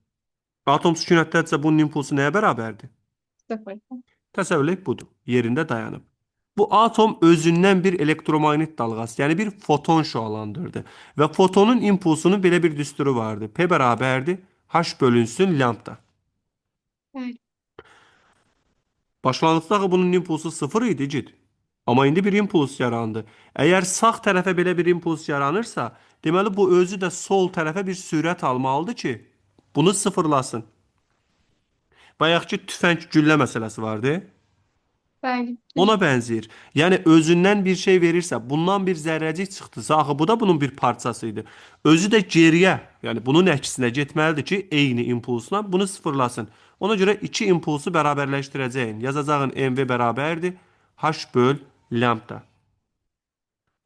Atom sükunətdədirsə bunun impulsu nəyə bərabərdir? Sıfır. Təsəvvür et budur. Yerində dayanıb. Bu atom özündən bir elektromaqnet dalğası, yəni bir foton şüalandırdı. Və fotonun impulsunun belə bir düsturu vardı. P bərabərdir H bölünsün lambda. Bəli. Başlanğıcda axı bunun impulsu 0 idi Cid. Amma indi bir impuls yarandı. Əgər sağ tərəfə belə bir impuls yaranırsa, deməli bu özü də sol tərəfə bir sürət almalıdır ki, bunu sıfırlasın. Bayaqki tüfəng güllə məsələsi vardı. Bəli. Ona bənzəyir. Yəni özündən bir şey verirsə, bundan bir zərrəcik çıxdısa, axı bu da bunun bir parçası idi. Özü də geriyə, yəni bunun əksinə getməlidir ki, eyni impulsla bunu sıfırlasın. Ona görə iki impulsu bərabərləşdirəcəyin. Yazacağın MV bərabərdir H böl lambda.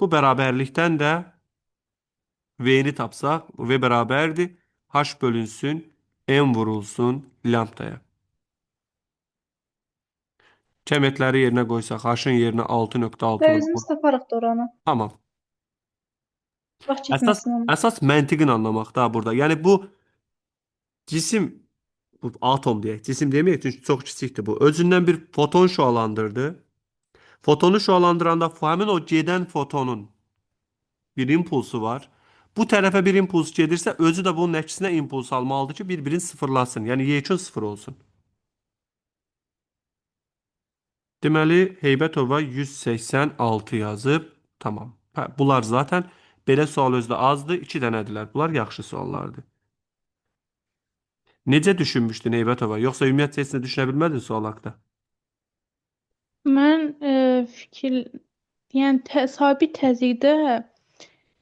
Bu bərabərlikdən də V-ni tapsaq, V bərabərdir H bölünsün M vurulsun lambdaya. Kəmiyyətləri yerinə qoysaq, H-ın yerinə 6.6 Və özümüz taparıq da oranı. Tamam. Vaxt Əsas, getməsin onu. əsas məntiqin anlamaq da burada. Yəni bu cisim, bu atom deyək, cisim deməyək çünki çox kiçikdir bu. Özündən bir foton şüalandırdı. Fotonu şüalandıranda həmin o gedən fotonun bir impulsu var. Bu tərəfə bir impuls gedirsə, özü də bunun əksinə impuls almalıdır ki, bir-birini sıfırlasın. Yəni yekun sıfır olsun. Deməli, Heybətova 186 yazıb. Tamam. Hə, bunlar zaten belə sual özdə azdır. 2 dənədirlər. Bunlar yaxşı suallardır. Necə düşünmüşdün Heybətova? Yoxsa ümumiyyətlə heç nə düşünə bilmədin sual haqda? Mən yəni sabit təzyiqdə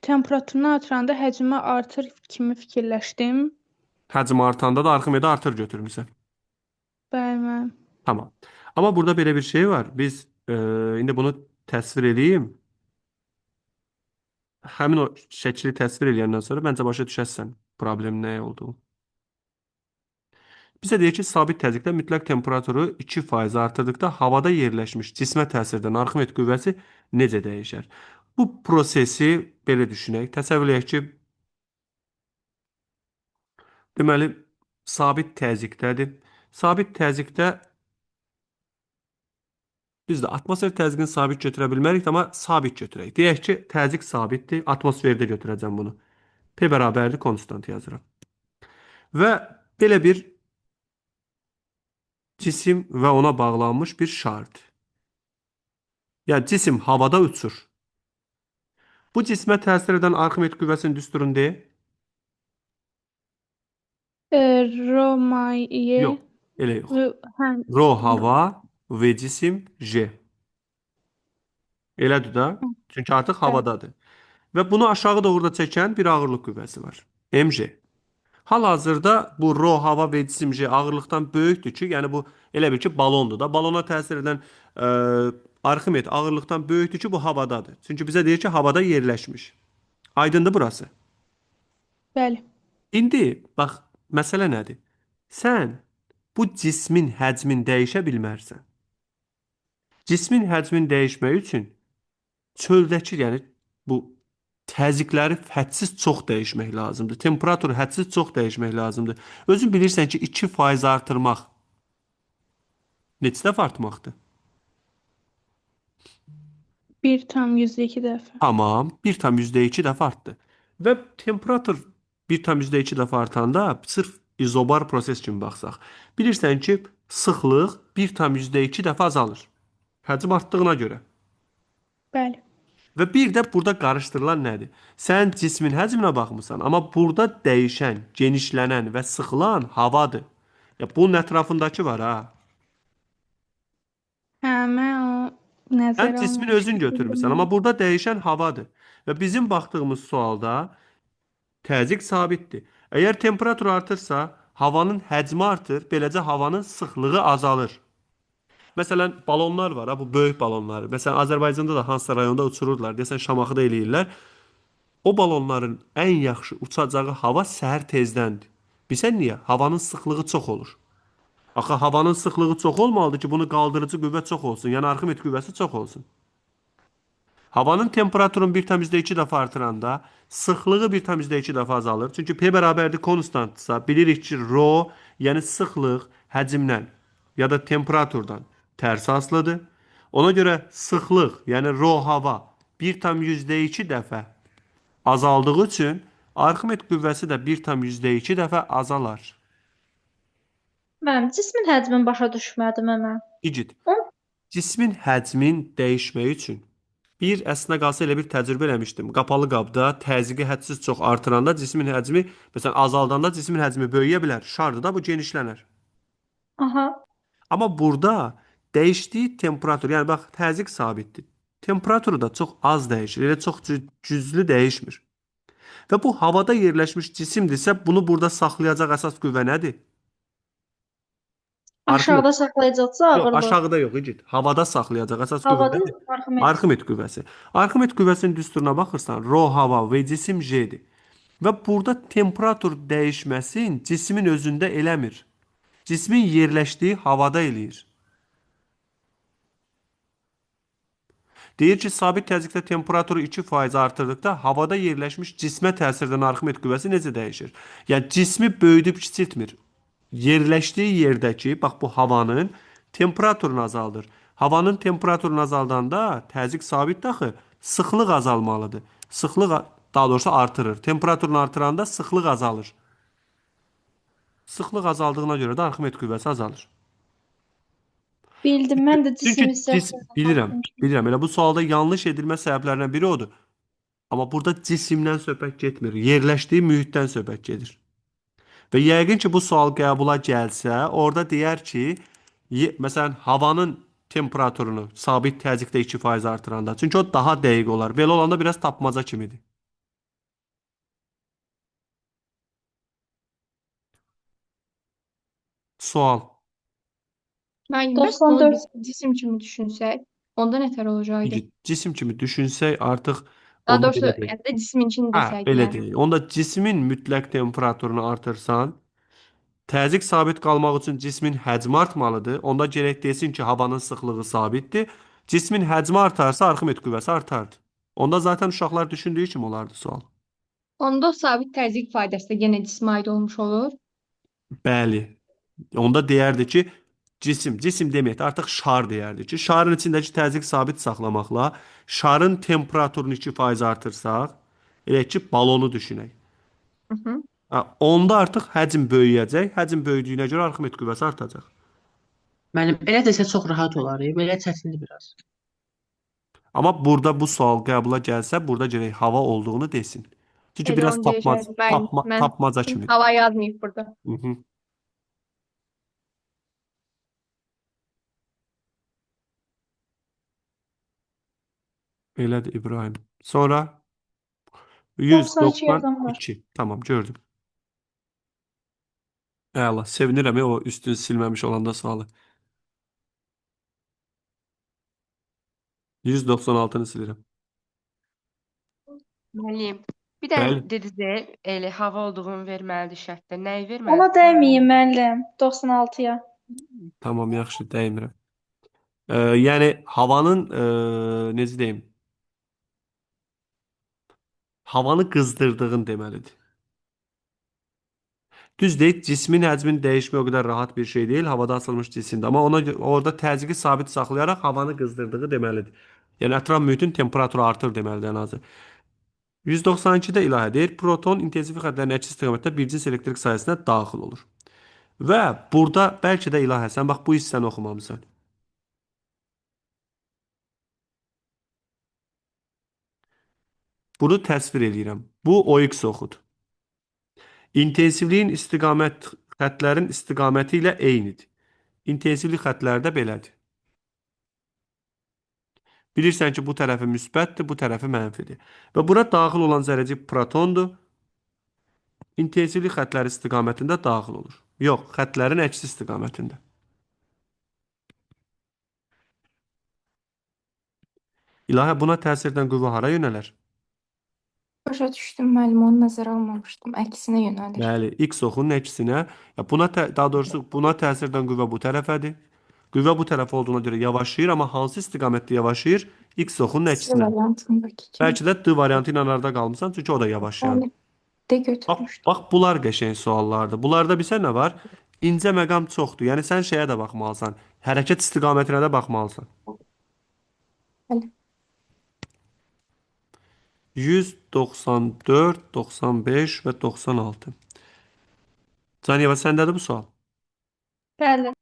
temperaturunu artıranda həcmi artır kimi fikirləşdim. Həcm artanda da Arximedi artır götürmüsən. Bəli, mən. Tamam. Ama burada böyle bir şey var. Biz indi bunu təsvir edeyim. Həmin o şəkli təsvir edəndən sonra məncə başa düşərsən problemin nə olduğunu. Bizə deyir ki, sabit təzyiqdə mütləq temperaturu 2% artırdıqda havada yerləşmiş cismə təsirdən Arximed qüvvəsi necə dəyişər? Bu prosesi belə düşünək. Təsəvvür edək ki, deməli, sabit təzyiqdədir. Sabit təzyiqdə biz də atmosfer təzyiqini sabit götürə bilmərik, amma sabit götürək. Deyək ki, təzyiq sabitdir, atmosferdə götürəcəm bunu. P bərabərdir, konstant yazıram. Və belə bir cisim və ona bağlanmış bir şardır. Yəni, cisim havada uçur. Bu cismə təsir edən Arximed qüvvəsinin düsturunu de. Rho maye. Yox, elə yox. Hə, Rho hava və cisim J. Elədir da? Çünki artıq havadadır. Və bunu aşağı doğru da çəkən bir ağırlıq qüvvəsi var. mg. Hal-hazırda bu rho hava və cisim J ağırlıqdan böyükdür ki, yəni bu elə bil ki, balondur da. Balona təsir edən Arximed ağırlıqdan böyükdür ki, bu havadadır. Çünki bizə deyir ki, havada yerləşmiş. Aydındır burası. bəli. İndi, bax, məsələ nədir? Sən bu cismin həcmin dəyişə bilmərsən. Cismin həcmin dəyişmək üçün çöldəki, yəni bu təzyiqləri hədsiz çox dəyişmək lazımdır. Temperaturu hədsiz çox dəyişmək lazımdır. Özün bilirsən ki, 2% artırmaq neçə dəfə artmaqdır? 1,2 dəfə. Tamam, 1,2 dəfə artdı. Və temperatur 1,2 dəfə artanda sırf izobar proses kimi baxsaq, bilirsən ki, sıxlıq 1,2 dəfə azalır. Həcm artdığına görə. Bəli. Və bir də burada qarışdırılan nədir? Sən cismin həcminə baxmısan, amma burada dəyişən, genişlənən və sıxılan havadır. Ya bunun ətrafındakı var ha. Hə, mən o nəzərə Sən cismin özün götürmüsən, amma burada dəyişən havadır. Və bizim baxdığımız sualda təzyiq sabitdir. Əgər temperatur artırsa, havanın həcmi artır, beləcə havanın sıxlığı azalır. Məsələn, balonlar var, ha, bu böyük balonlar. Məsələn, Azərbaycanda da hansısa rayonda uçururlar, desən Şamaxıda eləyirlər. O balonların ən yaxşı uçacağı hava səhər tezdəndir. Bilsən niyə? Havanın sıxlığı çox olur. Axı, havanın sıxlığı çox olmalıdır ki, bunu qaldırıcı qüvvə çox olsun. Yəni, Arximed qüvvəsi çox olsun. Havanın temperaturunu 1,2 dəfə artıranda sıxlığı 1,2 dəfə azalır. Çünki P bərabərdir konstantdırsa, bilirik ki, rho, yəni sıxlıq həcmdən ya da temperaturdan tərs asılıdır. Ona görə sıxlıq, yəni rho hava 1,2 dəfə azaldığı üçün Arximed qüvvəsi də 1,2 dəfə azalar. Mənim cismin həcmini başa düşmədim mən. İgid, cismin həcmin dəyişməyi üçün bir əslində qalsa elə bir təcrübə eləmişdim. Qapalı qabda təzyiqi hədsiz çox artıranda cismin həcmi, məsələn azaldanda cismin həcmi böyüyə bilər. Şardır da bu genişlənər. Aha. Amma burada dəyişdiyi temperatur, yəni bax təzyiq sabitdir. Temperaturu da çox az dəyişir, elə çox cüzlü dəyişmir. Və bu havada yerləşmiş cisimdirsə, bunu burada saxlayacaq əsas qüvvə nədir? Aşağıda saxlayacaqsa Yox, ağırlıq. aşağıda yox, İgid. Havada saxlayacaq əsas qüvvə Havada nədir? Arximed. Arximed qüvvəsi. Arximed qüvvəsinin düsturuna baxırsan, rho hava və cisim J-dir. Və burada temperatur dəyişməsin cismin özündə eləmir. Cismin yerləşdiyi havada eləyir. Deyir ki, sabit təzyiqdə temperaturu 2% artırdıqda havada yerləşmiş cismə təsirdən Arximed qüvvəsi necə dəyişir? Yəni cismi böyüdüb kiçiltmir. Yerləşdiyi yerdəki, bax bu havanın temperaturunu azaldır. Havanın temperaturunu azaldanda təzyiq sabitdir axı, sıxlıq azalmalıdır. Sıxlıq daha doğrusu artırır. Temperaturunu artıranda sıxlıq azalır. Sıxlıq azaldığına görə də Arximet qüvvəsi azalır. Bildim, mən də Çünki cisim hissəsindən bilirəm, baxmışdım. bilirəm. Elə bu sualda yanlış edilmə səbəblərindən biri odur. Amma burada cisimdən söhbət getmir. Yerləşdiyi mühitdən söhbət gedir. Və yəqin ki, bu sual qəbula gəlsə, orada deyər ki, məsələn, havanın temperaturunu sabit təzyiqdə 2% artıranda. Çünki o daha dəqiq olar. Belə olanda biraz tapmaca kimidir. Sual. Müəllim, bəs bunu 94 biz cisim kimi düşünsək, onda nətər olacaqdı? Cisim kimi düşünsək, artıq Daha onda doğrusu, belə deyil. yəni də cismin içini Hə, desək, belə yəni. deyil. Onda cismin mütləq temperaturunu artırsan, təzyiq sabit qalmaq üçün cismin həcmi artmalıdır. Onda gərək desin ki, havanın sıxlığı sabitdir. Cismin həcmi artarsa, Arximet qüvvəsi artardı. Onda zaten uşaqlar düşündüyü kimi olardı sual. Onda o sabit təzyiq ifadəsi də yenə cismə aid olmuş olur. Bəli. Onda deyərdi ki, cisim deməkdir, artıq şar deyərdi ki, şarın içindəki təzyiq sabit saxlamaqla şarın temperaturunu 2% artırsaq, elə ki, balonu düşünək. Hı -hı. Onda artıq həcm böyüyəcək. Həcm böyüdüyünə görə Arximet qüvvəsi artacaq. Müəllim, elə desə çox rahat olar. Belə çətindir biraz. Amma burada bu sual qəbula gəlsə, burada gərək hava olduğunu desin. Çünki Elə biraz onu deyəcəkdim. Mən tapmaca kimidir. hava yazmayıb burada. Hı -hı. Elədir İbrahim. Sonra 92 yazan var. 192. Tamam, gördüm. Əla, sevinirəm o üstünü silməmiş olanda sualı. 196-nı silirəm. Müəllim, bir də Bəli. dediniz, elə hava olduğunu verməlidir şərtdə. Nəyi Ona verməlidir? dəyməyin müəllim, 96-ya. Tamam, yaxşı, dəymirəm. Yəni havanın necə deyim? Havanı qızdırdığın deməlidir. Düz deyil, cismin həcmini dəyişmək o qədər rahat bir şey deyil, havada asılmış cisimdə. Amma orada təzyiqi sabit saxlayaraq havanı qızdırdığı deməlidir. Yəni ətraf mühitin temperaturu artır deməlidir ən azı. 192-də ilahə deyir, proton intensiv xəttlərin əks istiqamətdə bir cins elektrik sayəsinə daxil olur. Və burada bəlkə də ilahə, sən bax bu hissəni oxumamısan. Bunu təsvir edirəm. Bu OX oxud. İntensivliyin xəttlərin istiqaməti ilə eynidir. İntensivlik xəttləri də belədir. Bilirsən ki, bu tərəfi müsbətdir, bu tərəfi mənfidir. Və bura daxil olan zərrəcik protondur. İntensivlik xəttləri istiqamətində daxil olur. Yox, xəttlərin əksi istiqamətində. İlahə, buna təsirdən qüvvə hara yönələr? Başa düşdüm müəllim, onu nəzərə almamışdım. Əksinə yönəlir. Bəli, X oxunun əksinə. Daha doğrusu buna təsirdən qüvvə bu tərəfədir. Qüvvə bu tərəf olduğuna görə yavaşlayır, amma hansı istiqamətdə yavaşlayır? X oxunun C əksinə. variantındakı kimi. Bəlkə də D variantı ilə arada qalmısan, çünki o da yavaşlayan. Bəli, D götürmüşdüm. Bax, bunlar qəşəng suallardır. Bunlarda bilsən nə var? İncə məqam çoxdur. Yəni sən şeyə də baxmalısan. Hərəkət istiqamətinə də baxmalısan. Bəli. 194, 95 və 96. Caniyeva, səndədir bu sual? Bəli.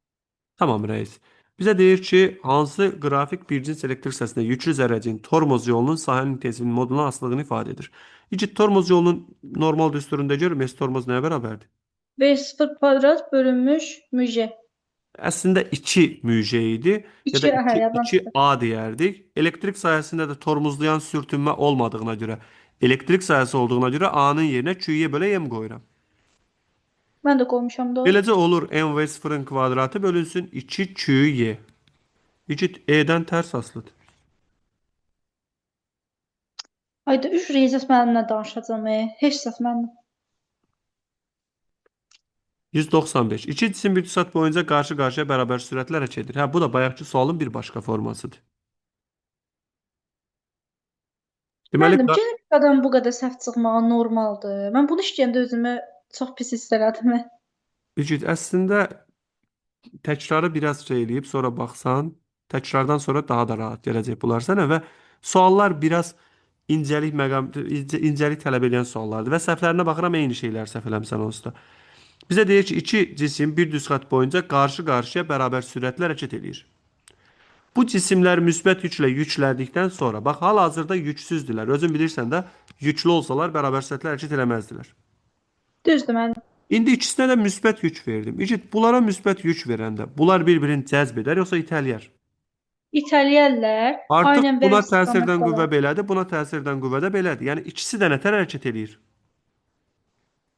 Tamam rəis. Bizə deyir ki, hansı qrafik bir cins elektrik hissəsində yüklü zərrəciyin tormoz yolunun sahənin intensivliyinin moduluna asılılığını ifadə edir. İki tormoz yolunun normal düsturunda görürüz, tormoz nəyə bərabərdir? V0 kvadrat bölünmüş müj. Əslində 2 müj idi ya da 2A deyərdik. Elektrik sayəsində də tormozlayan sürtünmə olmadığına görə, elektrik sayəsi olduğuna görə A-nın yerinə Q-yə bölə M qoyuram. Mən də qoymuşam da. Beləcə olur MV0-ın kvadratı bölünsün 2QY. 2 E-dən tərs asılıdır. Ayda 3 Reyzət müəllimlə danışacağam. Heç səs mənim. 195. İki cisim bir saat boyunca qarşı-qarşıya bərabər sürətlə hərəkət edir. Hə, bu da bayaqki sualın bir başqa formasıdır. Deməli, Müəllim, genetikada bu qədər səhv çıxmağı normaldır. Mən bunu işləyəndə özümü çox pis hiss elədim. əslində təkrarı biraz şey eləyib, sonra baxsan, təkrardan sonra daha da rahat gələcək bunlar sənə və suallar biraz incəlik tələb edən suallardır və səhvlərinə baxıram eyni şeylər səhv eləmirsən onsuz da. Bizə deyir ki, iki cisim bir düz xətt boyunca qarşı-qarşıya bərabər sürətlə hərəkət edir. Bu cisimlər müsbət yüklə yüklədikdən sonra, bax, hal-hazırda yüksüzdürlər. Özün bilirsən də, yüklü olsalar bərabər sürətlə hərəkət eləməzdilər. Düzdür müəllim. İndi ikisinə də müsbət yük verdim. İcit, bunlara müsbət yük verəndə bunlar bir-birini cəzb edər, yoxsa itələyər? İtələyərlər. Artıq Aynen buna və təsirdən istiqamətdə qüvvə olar. belədir, buna təsirdən qüvvə də belədir. Yəni ikisi də nətər hərəkət edir?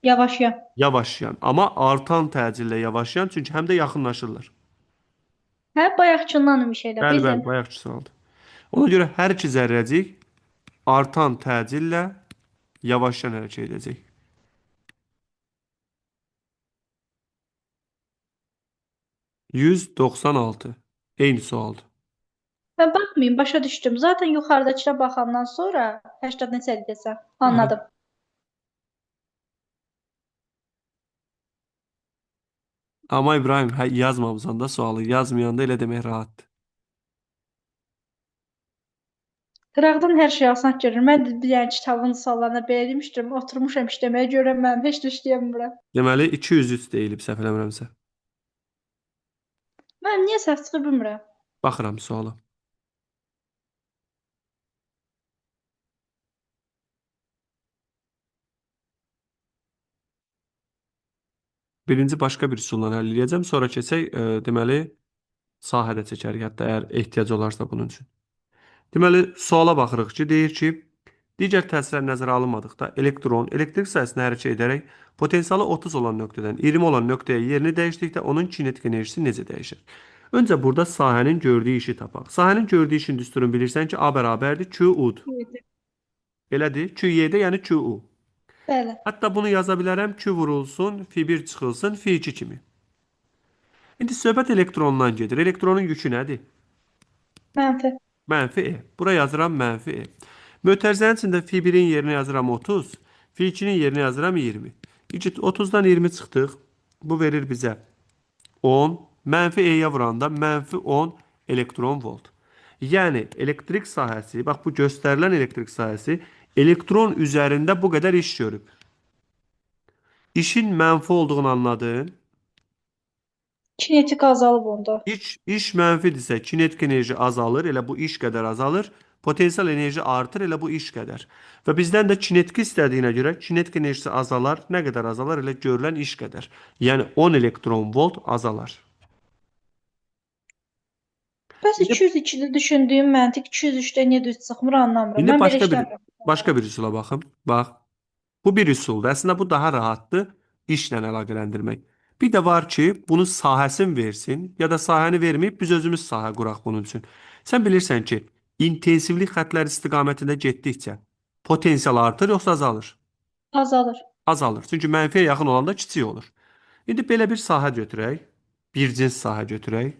Yavaşya. Yavaşlayan. Amma artan təcillə yavaşlayan, çünki həm də yaxınlaşırlar. Hə, bayaqçından bir şeylər. Bəli, Bildim. bəli, bayaqçı sualdır. Ona görə hər iki zərrəcik artan təcillə yavaşlayan hərəkət edəcək. %196. Eyni sualdır. Mən baxmayım, başa düşdüm. Zaten yuxarıdakına baxandan sonra 80 neçə desəm. Anladım. Amma İbrahim, yazmamısan da sualı. Yazmayanda elə demək rahatdır. Qıraqdan hər şey asan görür. Mən də bir yəni kitabın suallarına belə demişdim. Oturmuşam işləməyə görə mən heç də işləyəmirəm. Deməli 203 deyilib səhv eləmirəmsə. Mən niyə səhv çıxa bilmirəm? Baxıram suala. Birinci başqa bir üsulla həll edəcəm. Sonra keçək, deməli, sahədə çəkərik, hətta əgər ehtiyac olarsa bunun üçün. Deməli, suala baxırıq ki, deyir ki, digər təsirlər nəzərə alınmadıqda elektron elektrik sayəsində hərəkət edərək potensialı 30 olan nöqtədən 20 olan nöqtəyə yerini dəyişdikdə onun kinetik enerjisi necə dəyişir? Öncə burada sahənin gördüyü işi tapaq. Sahənin gördüyü işin düsturunu bilirsən ki, A bərabərdir QU-dur. Belədir, QY-də yəni QU. Bəli. Hətta bunu yaza bilərəm, Q vurulsun, F1 çıxılsın, F2 kimi. İndi söhbət elektrondan gedir. Elektronun yükü nədir? Mənfi. Mənfi E. Bura yazıram mənfi E. Mötərizənin içində F1-in yerinə yazıram 30, F2-nin yerinə yazıram 20. İcit 30-dan 20 çıxdıq. Bu verir bizə 10. Mənfi E-yə vuranda mənfi 10 elektron volt. Yəni elektrik sahəsi, bax bu göstərilən elektrik sahəsi elektron üzərində bu qədər iş görüb. İşin mənfi olduğunu anladın. Kinetik azalıb onda. İş mənfidirsə, kinetik enerji azalır, elə bu iş qədər azalır. Potensial enerji artır, elə bu iş qədər. Və bizdən də kinetik istədiyinə görə kinetik enerjisi azalar, nə qədər azalar, elə görülən iş qədər. Yəni 10 elektron volt azalar. Bəs 202-də düşündüyüm məntiq 203-də niyə düz çıxmır anlamıram. İndi Mən belə başqa işləmirəm. başqa bir üsula baxın. Bax. Bu bir üsuldur. Əslində bu daha rahatdır işlə əlaqələndirmək. Bir də var ki, bunu sahəsin versin ya da sahəni verməyib biz özümüz sahə quraq bunun üçün. Sən bilirsən ki, intensivlik xəttlər istiqamətində getdikcə potensial artır yoxsa azalır? Azalır. Azalır. Çünki mənfiyə yaxın olanda kiçik olur. İndi belə bir sahə götürək. Bir cins sahə götürək.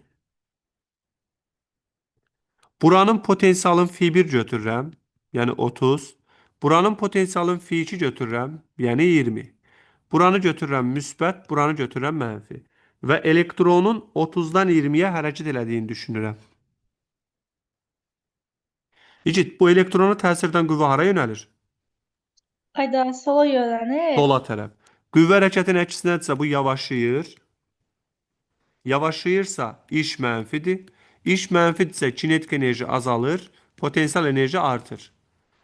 Buranın potensialını F1 götürürəm, yəni 30. Buranın potensialını F2 götürürəm, yəni 20. Buranı götürürəm müsbət, buranı götürürəm mənfi. Və elektronun 30-dan 20-yə hərəkət elədiyini düşünürəm. İcit, bu elektrona təsirdən qüvvə hara yönəlir? Hayda, sola yönələnir. Sola tərəf. Qüvvə hərəkətin əksinədirsə bu yavaşlayır. Yavaşlayırsa iş mənfidir. İş mənfidirsə kinetik enerji azalır, potensial enerji artır.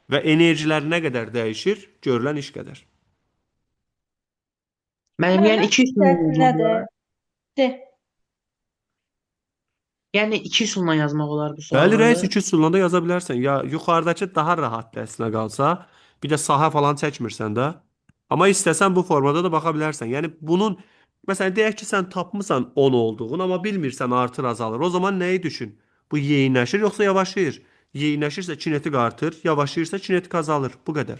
Və enerjilər nə qədər dəyişir? Görülən iş qədər. Mənim yəni 200 Nədir? De. Yəni 2 üsulla yazmaq olar bu Bəli, sualları. rəis 2 üsulla da yaza bilərsən. Ya yuxarıdakı daha rahatdır əslinə qalsa. Bir də sahə falan çəkmirsən də. Amma istəsən bu formada da baxa bilərsən. Yəni bunun məsələn deyək ki, sən tapmısan 10 olduğunu, amma bilmirsən artır azalır. O zaman nəyi düşün? Bu yeyinləşir yoxsa yavaşlayır? Yeyinləşirsə kinetik artır, yavaşlayırsa kinetik azalır. Bu qədər.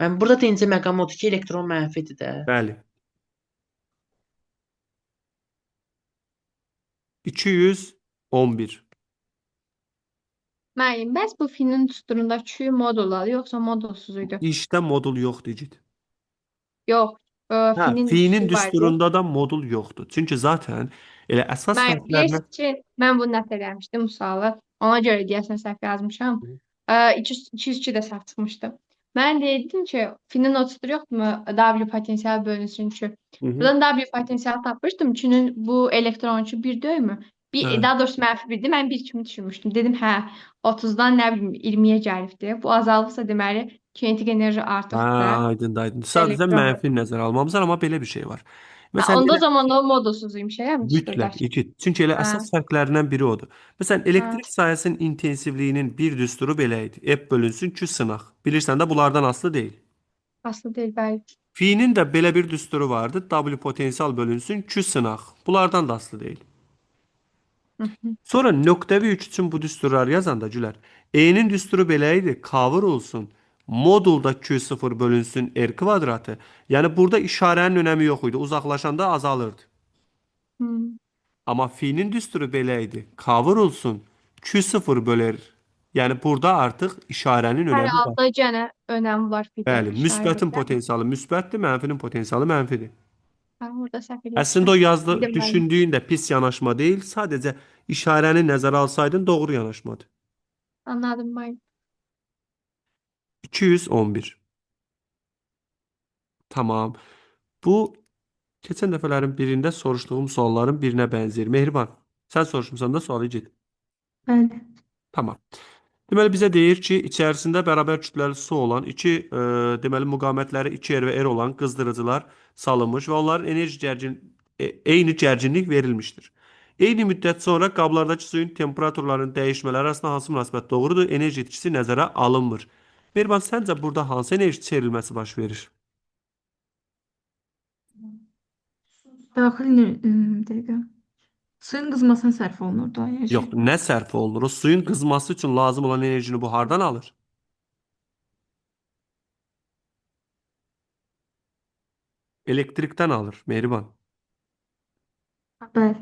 Yəni burada birinci məqam odur ki, elektron mənfidir də. Bəli. 211. Müəllim, bəs bu filin düsturundakı modullar yoxsa modulsuz idi? İşdə modul yoxdur Cid. Yox, Hə, filin fiinin düsturu var idi. düsturunda da modul yoxdur. Çünki zaten elə əsas Müəllim, fərqlərinə bilirsiniz ki, mən bunu nəsə eləmişdim bu sualı. Ona görə deyəsən səhv yazmışam. 202 də səhv çıxmışdı. Mən deyirdim ki, Finin notusu yoxdurmu? W potensial bölünsün 2. Hı hı. Buradan W potensial tapmışdım. 2-nin bu elektronçu bir döyümü. Evet. Daha doğrusu mənfi 1-dir. Mən 1 kimi düşünmüşdüm. Dedim, hə, 30-dan nə bilim 20-yə gəlibdi. Bu azalıbsa deməli kinetik enerji Ha, artıqdır da. aydın aydın. Sadece Elektron. mənfi nəzərə almamızdır, amma belə bir şey var. Ha, Məsələn, onda o elə zaman o modulsuzuymuş, hə? mütləq iki. Çünki elə Hə. əsas fərqlərindən biri odur. Məsələn, Hə. elektrik sahəsinin intensivliyinin bir düsturu belə idi. F bölünsün Q sınaq. Bilirsən də bunlardan asılı deyil. Aslı deyil, bəli. Fi'nin də belə bir düsturu vardı. W potensial bölünsün Q sınaq. Bunlardan da asılı deyil. Hı hı. Sonra nöqtəvi yük üçün bu düsturları yazanda Gülər, E'nin düsturu belə idi. K vurulsun. Modulda Q0 bölünsün R kvadratı. Yəni burada işarənin önəmi yox idi. Uzaqlaşanda azalırdı. Hı. Amma fi'nin düsturu belə idi. K vurulsun. Q0 bölər. Yəni burada artıq işarənin Hər önəmi var. halda yenə önəmi var bir də Bəli, müsbətin işarədə. potensialı müsbətdir, mənfinin potensialı mənfidir. Hə, orada səhv Əslində o eləyirsən. Deməli. düşündüyün də pis yanaşma deyil, sadəcə işarəni nəzərə alsaydın doğru yanaşmadır. Anladım ben. 211. Tamam. Bu keçən dəfələrin birində soruşduğum sualların birinə bənzəyir. Mehriban, sən soruşmusan da sualı get. Bəli. Tamam. Deməli bizə deyir ki, içərisində bərabər kütləli su olan deməli müqavimətləri 2R və R olan qızdırıcılar salınmış və onların eyni gərginlik verilmişdir. Eyni müddət sonra qablardakı suyun temperaturlarının dəyişmələri arasında hansı münasibət doğrudur? Enerji itkisi nəzərə alınmır. Mehriban, səncə burada hansı enerji çevrilməsi baş verir? Daxil dəqiqə. Suyun qızmasına sərf olunur da enerji. Yox, nə sərf olunur? O suyun qızması üçün lazım olan enerjini bu hardan alır? Elektrikdən alır, Mehriban. Bəli.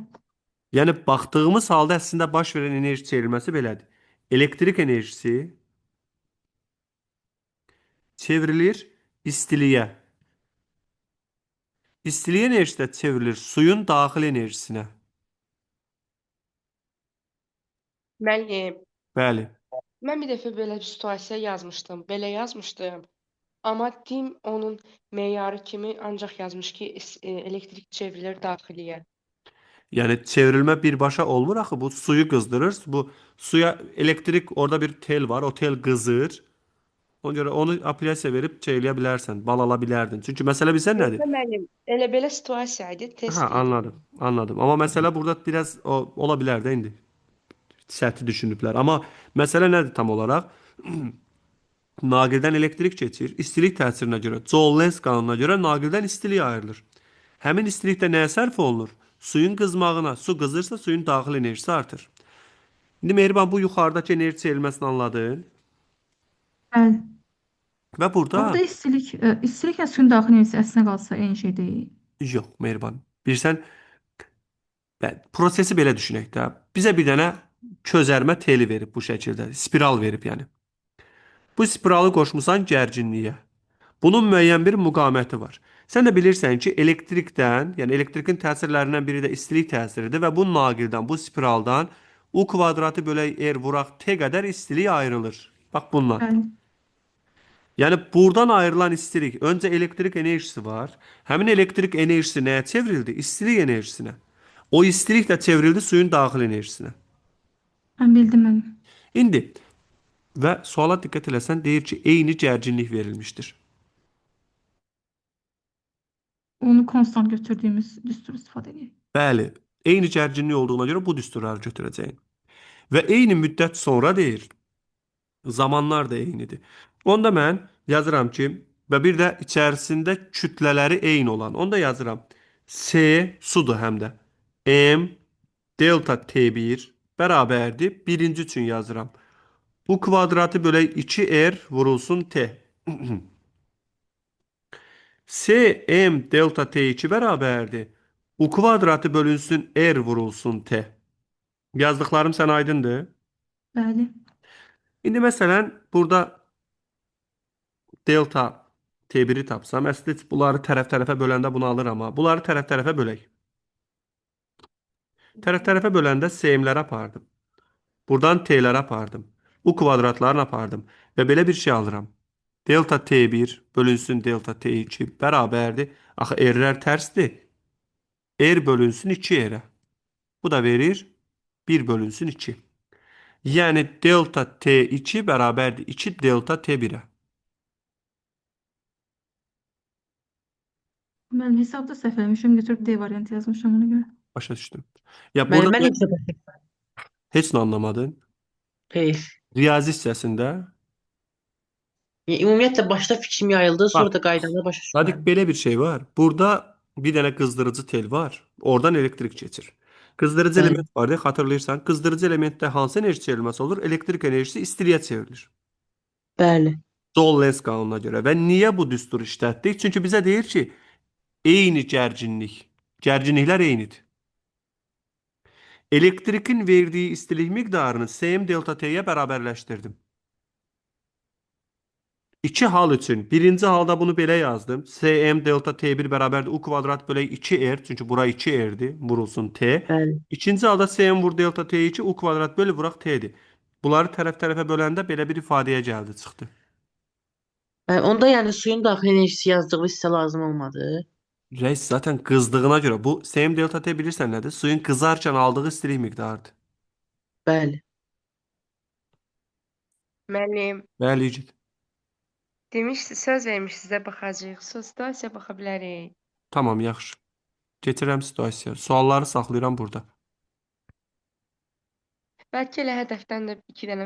Yəni baxdığımız halda əslində baş verən enerji çevrilməsi belədir. Elektrik enerjisi çevrilir istiliyə. İstiliyə enerjisi də çevrilir suyun daxil enerjisinə. Müəllim, Bəli. mən bir dəfə belə bir situasiya yazmışdım. Belə yazmışdım. Amma dim onun meyarı kimi ancaq yazmış ki, elektrik çevrilir daxiliyə. Yəni çevrilmə birbaşa olmur axı. Bu suyu qızdırır. Bu suya elektrik orada bir tel var. O tel qızır. Ona görə onu aplyasiya verib çeyləyə bilərsən, bal ala bilərdin. Çünki məsələ bilsən nədir? Yoxsa müəllim, elə belə situasiya idi, test Ha, idi. anladım, anladım. Amma məsələ burada biraz ola bilər də indi. Səthi düşünüblər. Amma məsələ nədir tam olaraq? Naqildən elektrik keçir. İstilik təsirinə görə, Joule-Lenz qanununa görə naqildən istilik ayrılır. Həmin istilik də nəyə sərf olunur? Suyun qızmağına. Su qızırsa suyun daxil enerjisi artır. İndi Mehriban, bu yuxarıdakı enerji çevrilməsini anladın? Bəli. Və burada Orada istiliklə suyun daxil enerjisi əslinə qalsa eyni şey deyil. yox, Mehriban. Bilirsən, prosesi belə düşünək də. Bizə bir dənə közərmə teli verib bu şəkildə. Spiral verib yəni. Bu spiralı qoşmusan gərginliyə. Bunun müəyyən bir müqaviməti var. Sən də bilirsən ki, elektrikdən, yəni elektrikin təsirlərindən biri də istilik təsiridir və bu naqildən, bu spiraldan U kvadratı bölək R vuraq T qədər istilik ayrılır. Bax bundan. Bəli. Yəni buradan ayrılan istilik, öncə elektrik enerjisi var. Həmin elektrik enerjisi nəyə çevrildi? İstilik enerjisinə. O istilik də çevrildi suyun daxil enerjisinə. Mən bildim mən. İndi və suala diqqət eləsən deyir ki, eyni gərginlik verilmişdir. Onu konstant götürdüyümüz düstur istifadə edirik. Bəli, eyni gərginlik olduğuna görə bu düsturları götürəcəyin. Və eyni müddət sonra deyir, zamanlar da eynidir. Onda mən yazıram ki, və bir də içərisində kütlələri eyni olan, onda yazıram. C sudur həm də. M delta T1 bərabərdir. Birinci üçün yazıram. Bu kvadratı bölək 2R vurulsun T. C M delta T2 bərabərdir. U kvadratı bölünsün R vurulsun T. Yazdıqlarım sənə aydındır? Bəli. İndi məsələn, burada delta T1-i tapsam, əslində bunları tərəf-tərəfə böləndə bunu alıram, amma bunları tərəf-tərəfə bölək. Tərəf-tərəfə böləndə CM-ləri apardım. Buradan T-ləri apardım. U kvadratlarını apardım və belə bir şey alıram. Delta T1 bölünsün delta T2 bərabərdir. Axı R-lər tərsdir. R bölünsün 2 R-ə. Bu da verir 1 bölünsün 2. Yəni delta T2 bərabərdir 2 delta T1-ə. Mən hesabda səhv eləmişəm, götürüb D variantı yazmışam ona görə. Başa düşdüm. Ya Müəllim, burada mən heç nə heç nə anlamadın. Xeyr. Riyazi hissəsində. Ümumiyyətlə başda fikrim yayıldı, sonra Bax, da qaydada başa Sadiq düşmədim. belə bir şey var. Burada bir dənə qızdırıcı tel var. Oradan elektrik keçir. Qızdırıcı Bəli. element var deyə xatırlayırsan. Qızdırıcı elementdə hansı enerji çevrilməsi olur? Elektrik enerjisi istiliyə çevrilir. Bəli. Joule-Lenz qanununa görə. Və niyə bu düstur işlətdik? Çünki bizə deyir ki, eyni gərginlik. Gərginliklər eynidir. Elektrikin verdiyi istilik miqdarını Sm delta T'yə bərabərləşdirdim. İki hal üçün. Birinci halda bunu belə yazdım. Sm delta T1 bərabərdir U kvadrat bölək 2R. Çünki bura 2R'dir. Vurulsun T. Bəli. İkinci halda Sm vur delta T2 U kvadrat bölü vuraq T'dir. Bunları tərəf-tərəfə böləndə belə bir ifadəyə gəldi, çıxdı. Onda yəni suyun daxil enerjisi yazdığı hissə lazım olmadı. Reis zaten qızdığına görə bu Sm delta T bilirsən nədir? Suyun qızarkən aldığı istilik miqdarıdır. Bəli. Müəllim, Bəli, Yigit. söz vermiş sizə baxacağıq. Situasiya baxa bilərik. Tamam, yaxşı. Keçirəm situasiya. Sualları saxlayıram burada. Bəlkə elə hədəfdən də 2 dənə